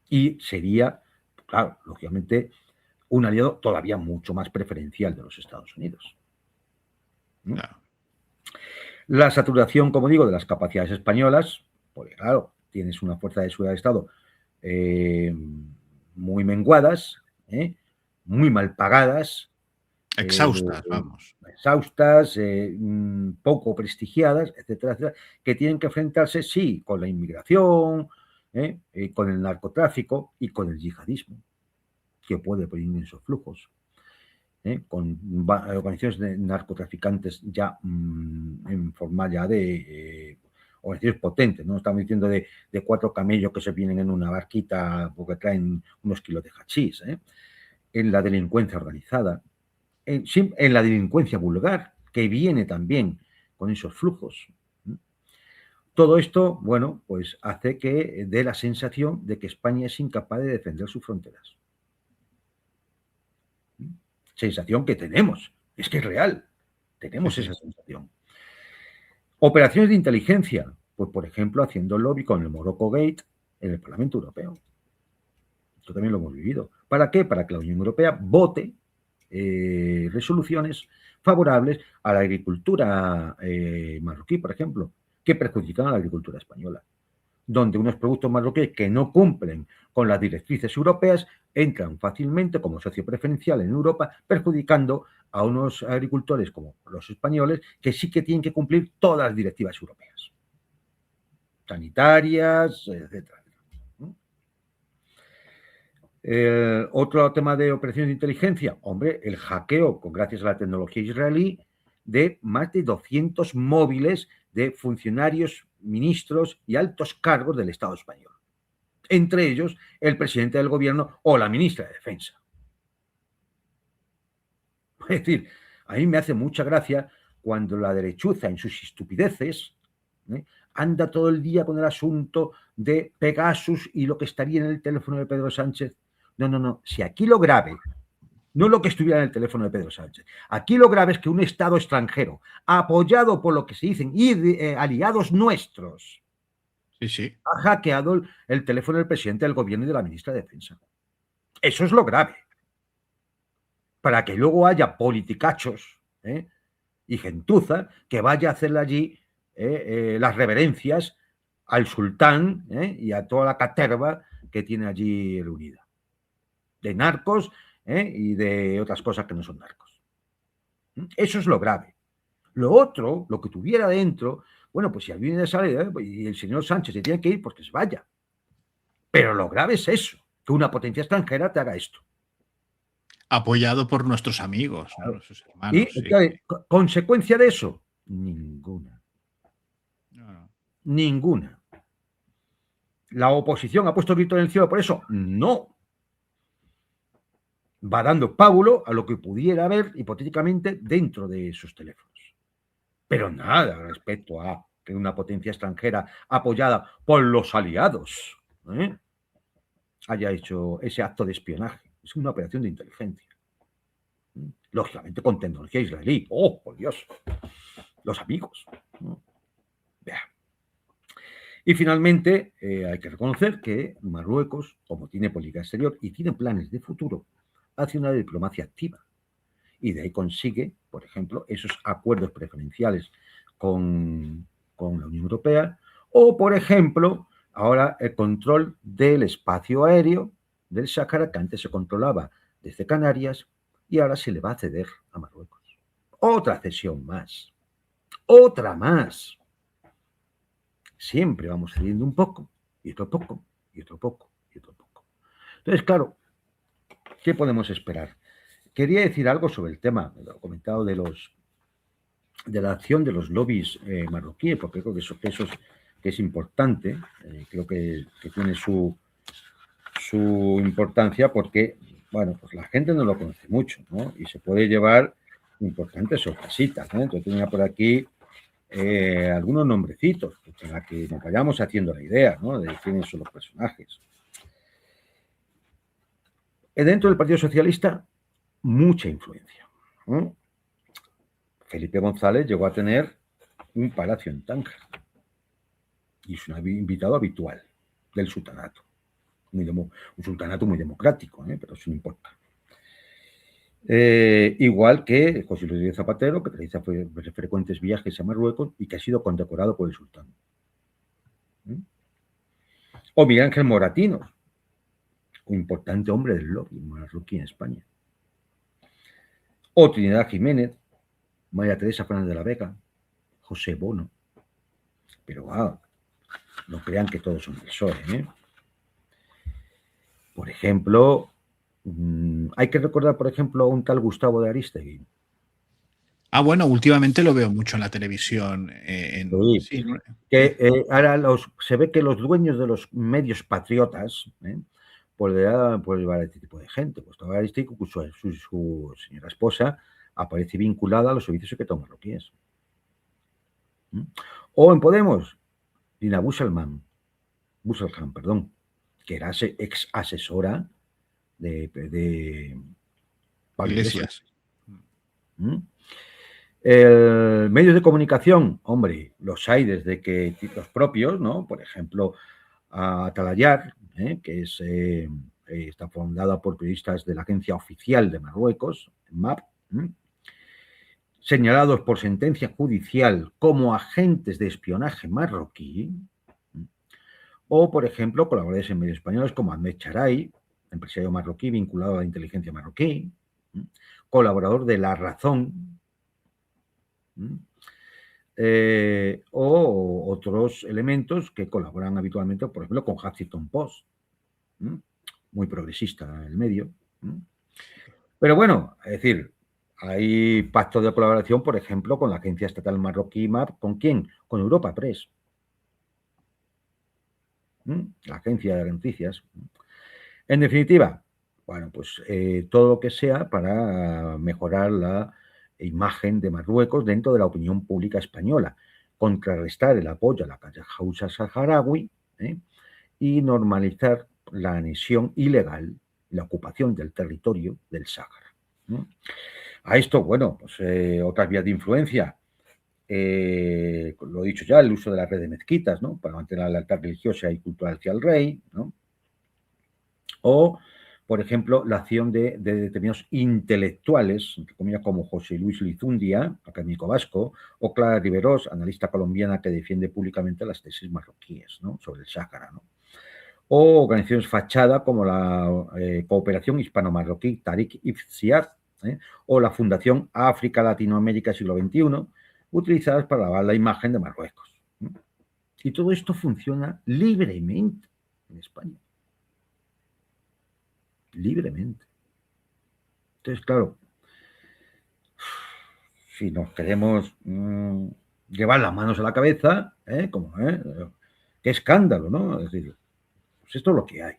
Y sería, claro, lógicamente, un aliado todavía mucho más preferencial de los Estados Unidos. Claro. La saturación, como digo, de las capacidades españolas, porque claro, tienes una fuerza de seguridad de Estado muy menguadas, muy mal pagadas, Exhaustas, vamos. exhaustas, poco prestigiadas, etcétera, etcétera, que tienen que enfrentarse, sí, con la inmigración, con el narcotráfico y con el yihadismo, que puede poner esos flujos, con organizaciones de narcotraficantes ya en forma ya de organizaciones potentes, no estamos diciendo de 4 camellos que se vienen en una barquita porque traen unos kilos de hachís, en la delincuencia organizada, en la delincuencia vulgar, que viene también con esos flujos. Todo esto, bueno, pues hace que dé la sensación de que España es incapaz de defender sus fronteras. Sensación que tenemos, es que es real, tenemos esa sensación. Operaciones de inteligencia, pues por ejemplo haciendo lobby con el Morocco Gate en el Parlamento Europeo. Esto también lo hemos vivido. ¿Para qué? Para que la Unión Europea vote resoluciones favorables a la agricultura marroquí, por ejemplo, que perjudican a la agricultura española, donde unos productos marroquíes que no cumplen con las directrices europeas entran fácilmente como socio preferencial en Europa, perjudicando a unos agricultores como los españoles que sí que tienen que cumplir todas las directivas europeas, sanitarias, etcétera. Otro tema de operaciones de inteligencia, hombre, el hackeo, gracias a la tecnología israelí, de más de 200 móviles de funcionarios, ministros y altos cargos del Estado español. Entre ellos, el presidente del gobierno o la ministra de Defensa. Es decir, a mí me hace mucha gracia cuando la derechuza en sus estupideces anda todo el día con el asunto de Pegasus y lo que estaría en el teléfono de Pedro Sánchez. No. Si aquí lo grave, no lo que estuviera en el teléfono de Pedro Sánchez, aquí lo grave es que un Estado extranjero, apoyado por lo que se dicen aliados nuestros, sí, ha hackeado el teléfono del presidente del gobierno y de la ministra de Defensa. Eso es lo grave. Para que luego haya politicachos y gentuza que vaya a hacerle allí las reverencias al sultán y a toda la caterva que tiene allí reunida. De narcos y de otras cosas que no son narcos. Eso es lo grave. Lo otro, lo que tuviera dentro, bueno, pues si alguien viene sale y el señor Sánchez se tiene que ir, pues que se vaya. Pero lo grave es eso, que una potencia extranjera te haga esto. Apoyado por nuestros amigos, claro. Sus hermanos. Y consecuencia de eso, ninguna. No. Ninguna. ¿La oposición ha puesto el grito en el cielo por eso? No. Va dando pábulo a lo que pudiera haber hipotéticamente dentro de esos teléfonos. Pero nada respecto a que una potencia extranjera apoyada por los aliados haya hecho ese acto de espionaje. Es una operación de inteligencia. Lógicamente con tecnología israelí. ¡Oh, por Dios! Los amigos. Vea. Y finalmente, hay que reconocer que Marruecos, como tiene política exterior y tiene planes de futuro, hace una diplomacia activa. Y de ahí consigue, por ejemplo, esos acuerdos preferenciales con la Unión Europea, o, por ejemplo, ahora el control del espacio aéreo del Sáhara, que antes se controlaba desde Canarias, y ahora se le va a ceder a Marruecos. Otra cesión más. Otra más. Siempre vamos cediendo un poco, y otro poco, y otro poco, y otro poco. Entonces, claro, ¿qué podemos esperar? Quería decir algo sobre el tema, lo he comentado de la acción de los lobbies marroquíes, porque creo que es importante, creo que tiene su importancia porque, bueno, pues la gente no lo conoce mucho, ¿no? Y se puede llevar importantes sorpresitas, ¿no? Entonces tenía por aquí algunos nombrecitos para que nos vayamos haciendo la idea, ¿no? De quiénes son los personajes. Dentro del Partido Socialista, mucha influencia, ¿no? Felipe González llegó a tener un palacio en Tánger y es un invitado habitual del sultanato. Un sultanato muy democrático, pero eso no importa. Igual que José Luis Zapatero, que realiza frecuentes viajes a Marruecos y que ha sido condecorado por el sultán. O Miguel Ángel Moratinos, un importante hombre del lobby marroquí en España. O Trinidad Jiménez, María Teresa Fernández de la Vega, José Bono. Pero no crean que todos son del PSOE, ¿eh? Por ejemplo, hay que recordar, por ejemplo, a un tal Gustavo de Aristegui. Bueno, últimamente lo veo mucho en la televisión. Sí, que ahora se ve que los dueños de los medios patriotas pues llevar a este tipo de gente. Gustavo de Aristegui, su señora esposa, aparece vinculada a los servicios secretos marroquíes. O en Podemos, Dina Busselman, perdón, que era ex asesora de Pablo Iglesias. Medios de comunicación, hombre, los hay desde que los propios, ¿no? Por ejemplo, Atalayar, que está fundada por periodistas de la Agencia Oficial de Marruecos, MAP, señalados por sentencia judicial como agentes de espionaje marroquí, o, por ejemplo, colaboradores en medios españoles como Ahmed Charay, empresario marroquí vinculado a la inteligencia marroquí, colaborador de La Razón, o otros elementos que colaboran habitualmente, por ejemplo, con Huffington Post, muy progresista el medio. Pero bueno, es decir, hay pactos de colaboración, por ejemplo, con la agencia estatal marroquí MAP. ¿Con quién? Con Europa Press, la agencia de noticias. En definitiva, bueno, pues todo lo que sea para mejorar la imagen de Marruecos dentro de la opinión pública española, contrarrestar el apoyo a la causa saharaui y normalizar la anexión ilegal, la ocupación del territorio del Sáhara. A esto, bueno, pues otras vías de influencia, lo he dicho ya, el uso de la red de mezquitas, ¿no? Para mantener la lealtad religiosa y cultural hacia el rey, ¿no? O, por ejemplo, la acción de determinados intelectuales, entre comillas, como José Luis Lizundia, académico vasco, o Clara Riveros, analista colombiana que defiende públicamente las tesis marroquíes, ¿no? Sobre el Sáhara, ¿no? O organizaciones fachada como la Cooperación Hispano-Marroquí Tariq Ifziar, o la Fundación África Latinoamérica Siglo XXI, utilizadas para lavar la imagen de Marruecos. Y todo esto funciona libremente en España. Libremente. Entonces, claro, si nos queremos llevar las manos a la cabeza, qué escándalo, ¿no? Es decir, pues esto es lo que hay.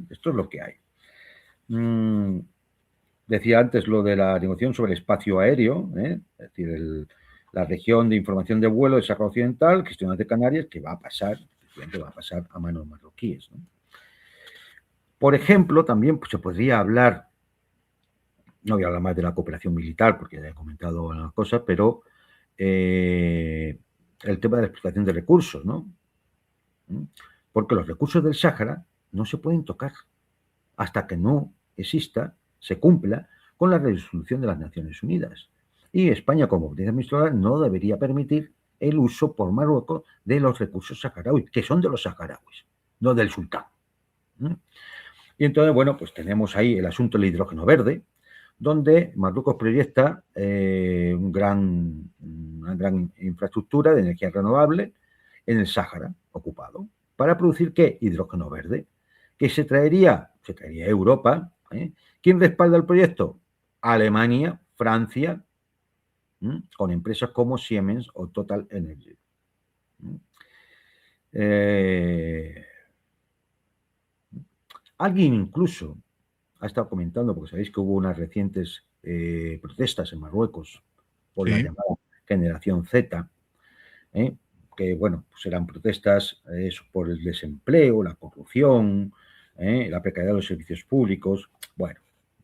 Esto es lo que hay. Decía antes lo de la negociación sobre el espacio aéreo, es decir, la región de información de vuelo de Sáhara Occidental, gestionada de Canarias, que va a pasar a manos marroquíes, ¿no? Por ejemplo, también pues, se podría hablar, no voy a hablar más de la cooperación militar porque ya he comentado algunas cosas, pero el tema de la explotación de recursos, ¿no? Porque los recursos del Sáhara no se pueden tocar hasta que no exista, se cumpla con la resolución de las Naciones Unidas. Y España, como potencia administradora, no debería permitir el uso por Marruecos de los recursos saharauis, que son de los saharauis, no del sultán. Y entonces, bueno, pues tenemos ahí el asunto del hidrógeno verde, donde Marruecos proyecta una gran infraestructura de energía renovable en el Sáhara ocupado. ¿Para producir qué? Hidrógeno verde, que se traería a Europa. ¿Quién respalda el proyecto? Alemania, Francia, con empresas como Siemens o Total Energy. Alguien incluso ha estado comentando, porque sabéis que hubo unas recientes protestas en Marruecos por la llamada generación Z, que, bueno, pues eran protestas por el desempleo, la corrupción, la precariedad de los servicios públicos. Bueno,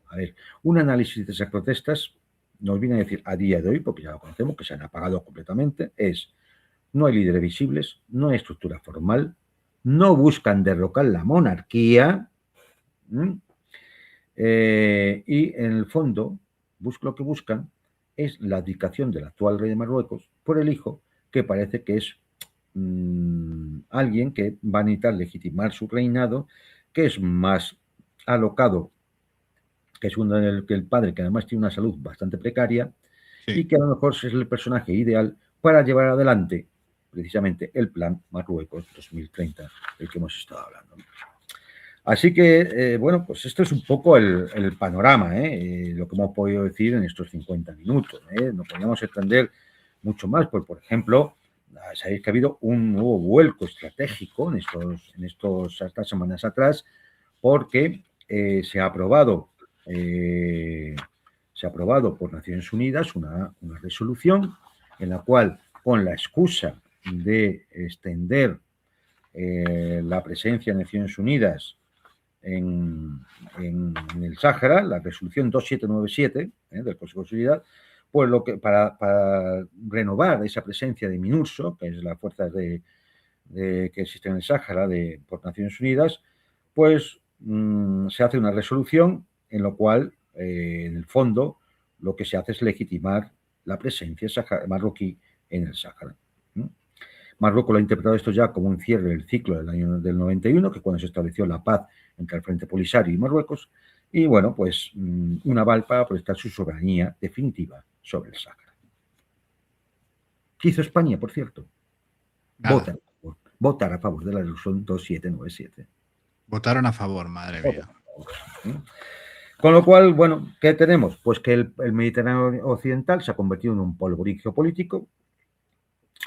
a ver, un análisis de esas protestas nos viene a decir a día de hoy, porque ya lo conocemos, que se han apagado completamente, es: no hay líderes visibles, no hay estructura formal, no buscan derrocar la monarquía, y en el fondo lo que buscan es la abdicación del actual rey de Marruecos por el hijo, que parece que es alguien que va a necesitar legitimar su reinado, que es más alocado, que es que el padre, que además tiene una salud bastante precaria, y que a lo mejor es el personaje ideal para llevar adelante precisamente el plan Marruecos 2030, del que hemos estado hablando. Así que, bueno, pues esto es un poco el panorama, lo que hemos podido decir en estos 50 minutos. No podríamos extender mucho más, pues, por ejemplo, sabéis que ha habido un nuevo vuelco estratégico en estas semanas atrás, porque se ha aprobado por Naciones Unidas una resolución en la cual, con la excusa de extender la presencia de Naciones Unidas en el Sáhara, la resolución 2797 del Consejo de Seguridad, pues para renovar esa presencia de MINURSO, que es las fuerzas que existen en el Sáhara por Naciones Unidas, pues se hace una resolución en lo cual, en el fondo, lo que se hace es legitimar la presencia marroquí en el Sáhara. Marruecos lo ha interpretado esto ya como un cierre del ciclo del año del 91, que cuando se estableció la paz entre el Frente Polisario y Marruecos, y bueno, pues un aval para protestar su soberanía definitiva sobre el Sáhara. ¿Qué hizo España, por cierto? Votar a favor de la resolución 2797. Votaron a favor, madre mía. Con lo cual, bueno, ¿qué tenemos? Pues que el Mediterráneo occidental se ha convertido en un polvorín geopolítico,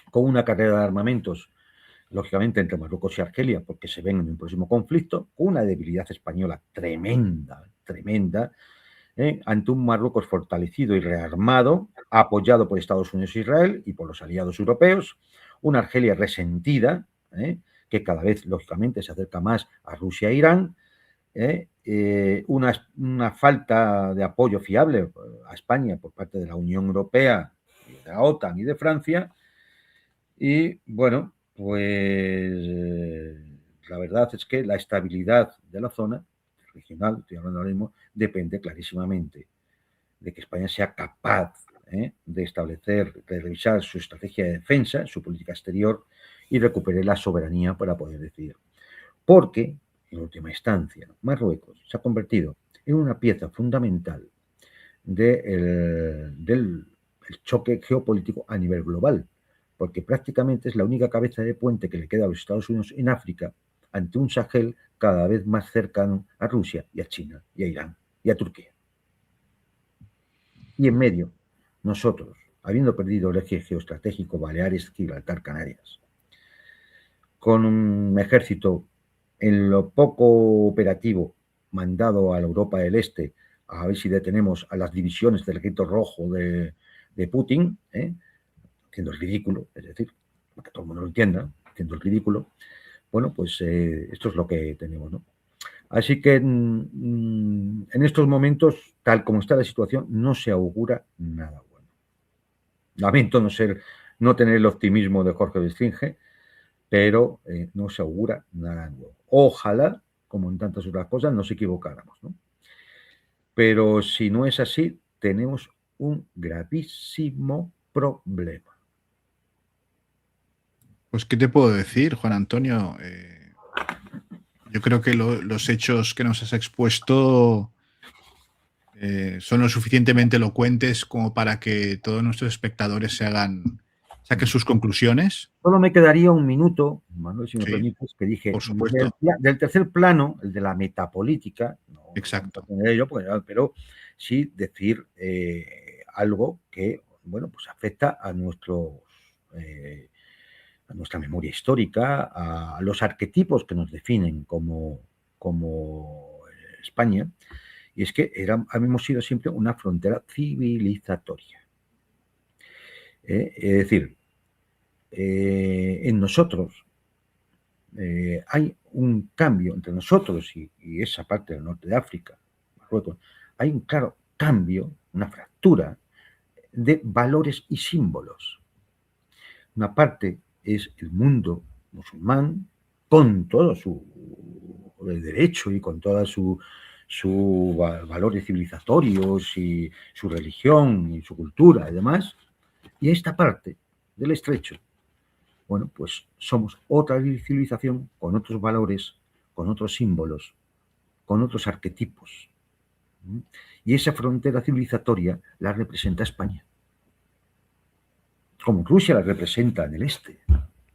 con una carrera de armamentos, lógicamente, entre Marruecos y Argelia, porque se ven en un próximo conflicto, con una debilidad española tremenda, ante un Marruecos fortalecido y rearmado, apoyado por Estados Unidos e Israel y por los aliados europeos, una Argelia resentida, que cada vez, lógicamente, se acerca más a Rusia e Irán, una falta de apoyo fiable a España por parte de la Unión Europea, de la OTAN y de Francia. Y bueno, pues la verdad es que la estabilidad de la zona regional, estoy hablando ahora mismo, depende clarísimamente de que España sea capaz de establecer, de revisar su estrategia de defensa, su política exterior, y recupere la soberanía para poder decidir. Porque, en última instancia, Marruecos se ha convertido en una pieza fundamental del choque geopolítico a nivel global, porque prácticamente es la única cabeza de puente que le queda a los Estados Unidos en África ante un Sahel cada vez más cercano a Rusia y a China y a Irán y a Turquía. Y en medio, nosotros, habiendo perdido el eje geoestratégico Baleares, Gibraltar, Canarias, con un ejército en lo poco operativo mandado a la Europa del a ver si detenemos a las divisiones del Ejército Rojo de Putin, haciendo el ridículo, es decir, para que todo el mundo lo entienda, haciendo el ridículo. Bueno, pues esto es lo que tenemos, ¿no? Así que en estos momentos, tal como está la situación, no se augura nada bueno. Lamento no tener el optimismo de Jorge Bestringe, pero no se augura nada nuevo. Ojalá, como en tantas otras cosas, nos equivocáramos, ¿no? Pero si no es así, tenemos un gravísimo problema. Pues, ¿qué te puedo decir, Juan Antonio? Yo creo que los hechos que nos has expuesto son lo suficientemente elocuentes como para que todos nuestros espectadores se hagan saquen sus conclusiones. Solo me quedaría un minuto, Manuel, si me Sí, permites, que dije, por supuesto. del tercer plano, el de la metapolítica, no vamos a Exacto. tener ello, pero sí decir algo que, bueno, pues afecta a a nuestra memoria histórica, a los arquetipos que nos definen como España, y es que hemos sido siempre una frontera civilizatoria. Es decir, en nosotros hay un cambio entre nosotros y esa parte del norte de África, Marruecos, hay un claro cambio, una fractura de valores y símbolos. Una parte es el mundo musulmán con todo su derecho y con toda su valores civilizatorios y su religión y su cultura y demás, y esta parte del estrecho, bueno, pues somos otra civilización con otros valores, con otros símbolos, con otros arquetipos. Y esa frontera civilizatoria la representa España, como Rusia la representa en el este,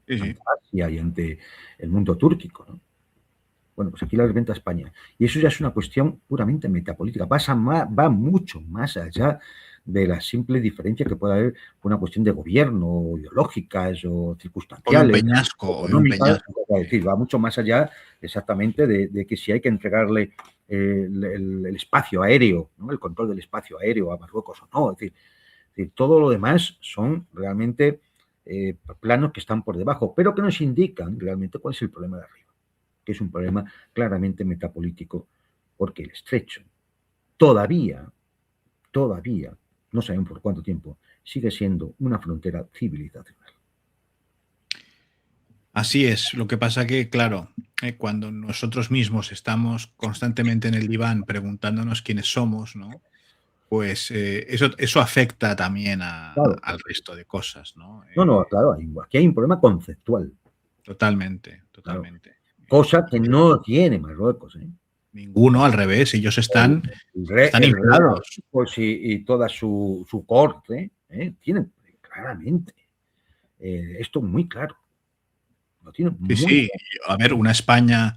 Sí, sí. ante Asia y ante el mundo túrquico, ¿no? Bueno, pues aquí la representa España. Y eso ya es una cuestión puramente metapolítica, va mucho más allá de la simple diferencia que puede haber por una cuestión de gobierno, ideológicas o O de un circunstanciales, peñasco, o de un económicas, peñasco. es decir, va mucho más allá exactamente de que si hay que entregarle el espacio aéreo, ¿no? El control del espacio aéreo a Marruecos o no. Es decir, todo lo demás son realmente planos que están por debajo, pero que nos indican realmente cuál es el problema de arriba, que es un problema claramente metapolítico, porque el estrecho todavía, no sabemos por cuánto tiempo, sigue siendo una frontera civilizacional. Así es. Lo que pasa que, claro, cuando nosotros mismos estamos constantemente en el diván preguntándonos quiénes somos, ¿no? Pues eso afecta también Claro, al resto de cosas, ¿no? no, claro, aquí hay un problema conceptual, Totalmente, claro, totalmente. cosa que no tiene Marruecos, ¿eh? Ninguno, al revés, ellos El, están el rey inflados. pues, y toda su corte tienen claramente esto muy claro, lo tienen Sí, muy sí. claro. A ver, una España,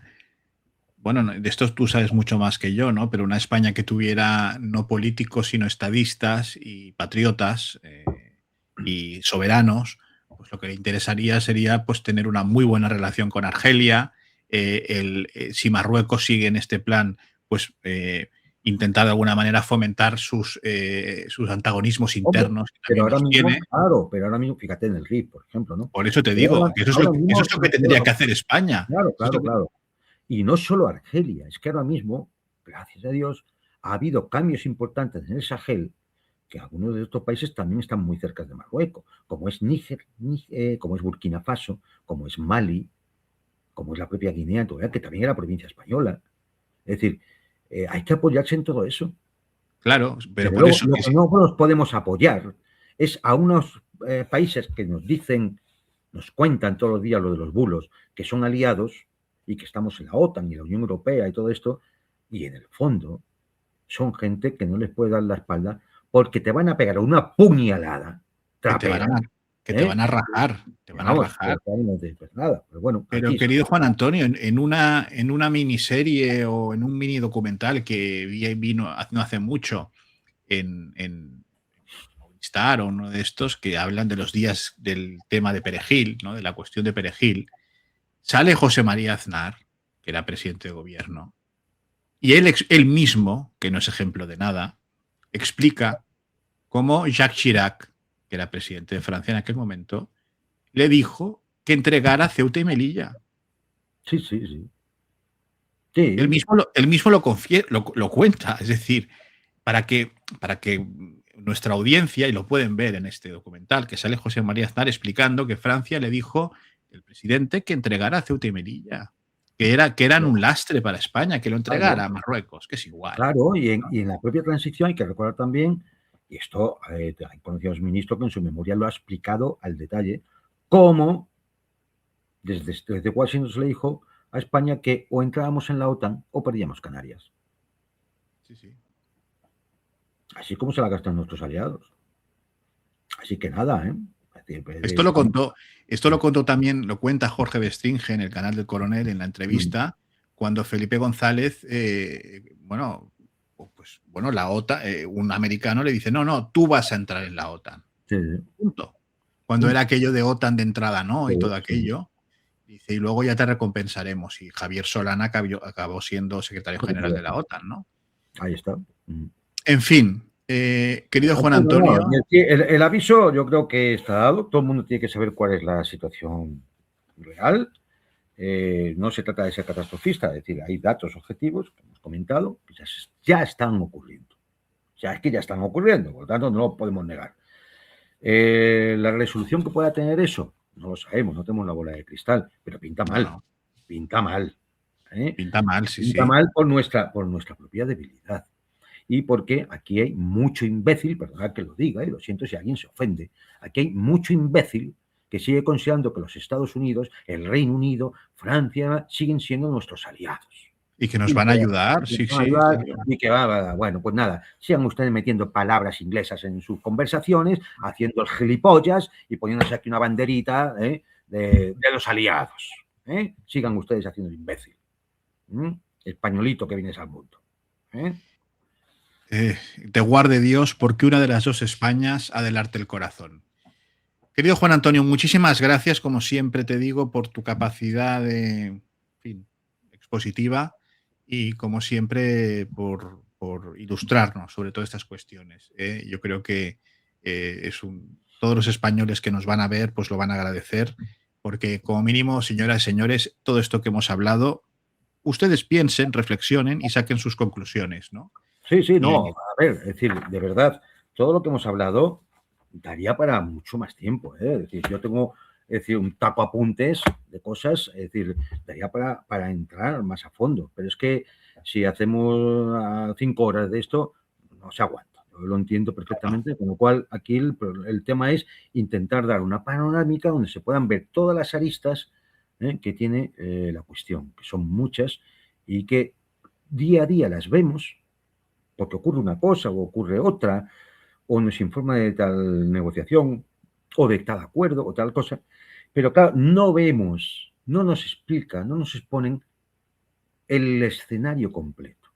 bueno, de esto tú sabes mucho más que yo, ¿no? Pero una España que tuviera no políticos, sino estadistas y patriotas y soberanos, pues lo que le interesaría sería pues tener una muy buena relación con Argelia. Si Marruecos sigue en este plan, pues intentar de alguna manera fomentar sus antagonismos Hombre, internos, que también los tiene. pero ahora mismo, fíjate en el RIF, por ejemplo, ¿no? Por eso te Pero digo que ahora eso mismo, es lo que tendría que hacer España. claro, Eso es lo claro, claro. Y no solo Argelia, es que ahora mismo, gracias a Dios, ha habido cambios importantes en el Sahel, que algunos de estos países también están muy cerca de Marruecos, como es Níger, como es Burkina Faso, como es Mali, como es la propia Guinea, que también era provincia española. Es decir, hay que apoyarse en todo eso. claro, pero Desde por luego, eso lo que que no nos podemos apoyar es a unos países que nos dicen, nos cuentan todos los días lo de los bulos, que son aliados y que estamos en la OTAN y la Unión Europea y todo esto, y en el fondo son gente que no les puede dar la espalda porque te van a pegar una puñalada que te van trapera, a, que te ¿eh? van a rajar, te van a Vamos, rajar. no te dices nada, pero bueno, Pero aquí querido Juan Antonio, en una miniserie o en un mini documental que vino no hace mucho en Movistar o uno de estos que hablan de los días del tema de Perejil, ¿no? De la cuestión de Perejil, sale José María Aznar, que era presidente de gobierno, y él mismo, que no es ejemplo de nada, explica cómo Jacques Chirac, que era presidente de Francia en aquel momento, le dijo que entregara Ceuta y Melilla. sí, sí, sí. Él Sí, mismo lo cuenta, es decir, para que nuestra audiencia, y lo pueden ver en este documental, que sale José María Aznar explicando que Francia le dijo el presidente que entregara Ceuta y Melilla, que eran un lastre para España, que lo claro. entregara a Marruecos, que es igual. Claro, y en la propia transición hay que recordar también, y esto hay conocidos ministros que en su memoria lo ha explicado al detalle, cómo desde Washington se le dijo a España que o entrábamos en la OTAN o perdíamos Canarias. Sí, sí. Así como se la gastan nuestros aliados. Así que nada, ¿eh? Esto lo contó también, lo cuenta Jorge Bestringe en el canal del Coronel en la entrevista, cuando Felipe González, la OTAN, un americano le dice, no, tú vas a entrar en la OTAN. Sí. Punto. Cuando era aquello de OTAN de entrada, ¿no? Y todo Sí. aquello. Dice, y luego ya te recompensaremos. Y Javier Solana acabó siendo secretario general de la OTAN, ¿no? Ahí está. En fin, querido Juan Antonio. El aviso yo creo que está dado. Todo el mundo tiene que saber cuál es la situación real. No se trata de ser catastrofista, es decir, hay datos objetivos que hemos comentado que ya están ocurriendo. O sea, es que ya están ocurriendo, por lo tanto no lo podemos negar. La resolución que pueda tener eso, no lo sabemos, no tenemos la bola de cristal, pero pinta mal. No. Pinta mal. Pinta mal, sí. Pinta mal por nuestra propia debilidad. Y porque aquí hay mucho imbécil, perdonad que lo diga, y lo siento si alguien se ofende, aquí hay mucho imbécil que sigue considerando que los Estados Unidos, el Reino Unido, Francia, siguen siendo nuestros aliados. Y que nos van a ayudar, sí. Y que bueno, pues nada, sigan ustedes metiendo palabras inglesas en sus conversaciones, haciendo el gilipollas y poniéndose aquí una banderita de los aliados. Sigan ustedes haciendo el imbécil. Españolito que vienes al mundo. Te guarde Dios, porque una de las dos Españas ha del arte el corazón. Querido Juan Antonio, muchísimas gracias, como siempre te digo, por tu capacidad expositiva y, como siempre, por ilustrarnos sobre todas estas cuestiones. Yo creo que todos los españoles que nos van a ver pues lo van a agradecer, porque como mínimo, señoras y señores, todo esto que hemos hablado, ustedes piensen, reflexionen y saquen sus conclusiones, ¿no? Sí, no, a ver, es decir, de verdad, todo lo que hemos hablado daría para mucho más tiempo, Es decir, yo tengo, un taco apuntes de cosas, es decir, daría para entrar más a fondo, pero es que si hacemos 5 horas de esto, no se aguanta. Yo lo entiendo perfectamente, con lo cual aquí el tema es intentar dar una panorámica donde se puedan ver todas las aristas que tiene la cuestión, que son muchas y que día a día las vemos, porque ocurre una cosa o ocurre otra, o nos informa de tal negociación, o de tal acuerdo, o tal cosa, pero claro, no vemos, no nos explica, no nos exponen el escenario completo.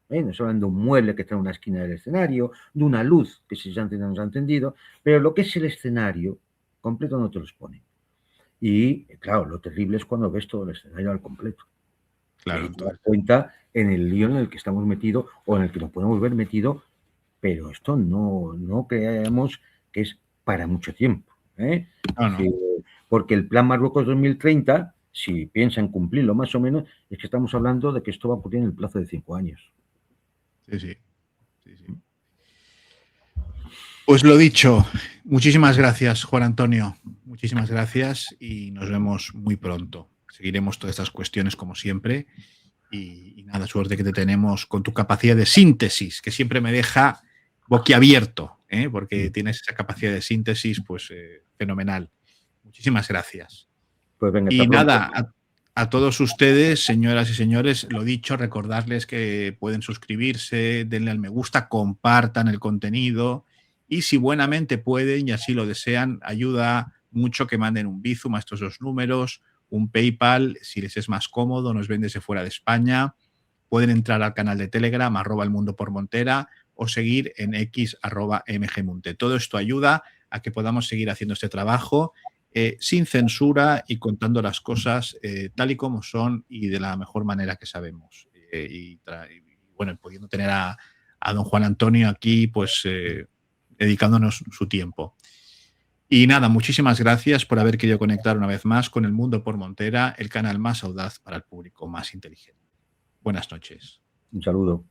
Nos hablan de un mueble que está en una esquina del escenario, de una luz que si ya nos ha entendido, pero lo que es el escenario completo no te lo exponen. Y claro, lo terrible es cuando ves todo el escenario al completo. Claro, y te das cuenta en el lío en el que estamos metidos o en el que nos podemos ver metidos, pero esto no creemos que es para mucho tiempo. No. Porque el Plan Marruecos 2030, si piensan cumplirlo más o menos, es que estamos hablando de que esto va a ocurrir en el plazo de 5 años. Sí. Pues lo dicho, muchísimas gracias, Juan Antonio. Muchísimas gracias y nos vemos muy pronto. Seguiremos todas estas cuestiones como siempre y nada, suerte que te tenemos con tu capacidad de síntesis, que siempre me deja boquiabierto, porque tienes esa capacidad de síntesis pues fenomenal. Muchísimas gracias. Pues venga, y nada, a todos ustedes, señoras y señores, lo dicho, recordarles que pueden suscribirse, denle al me gusta, compartan el contenido y si buenamente pueden y así lo desean, ayuda mucho que manden un Bizum a estos 2 números, un PayPal, si les es más cómodo, nos ven desde fuera de España. Pueden entrar al canal de Telegram, @elmundopormontera, o seguir en X, @mgmunte. Todo esto ayuda a que podamos seguir haciendo este trabajo sin censura y contando las cosas tal y como son y de la mejor manera que sabemos. Y pudiendo tener a don Juan Antonio aquí, pues dedicándonos su tiempo. Y nada, muchísimas gracias por haber querido conectar una vez más con El Mundo por Montera, el canal más audaz para el público más inteligente. Buenas noches. Un saludo.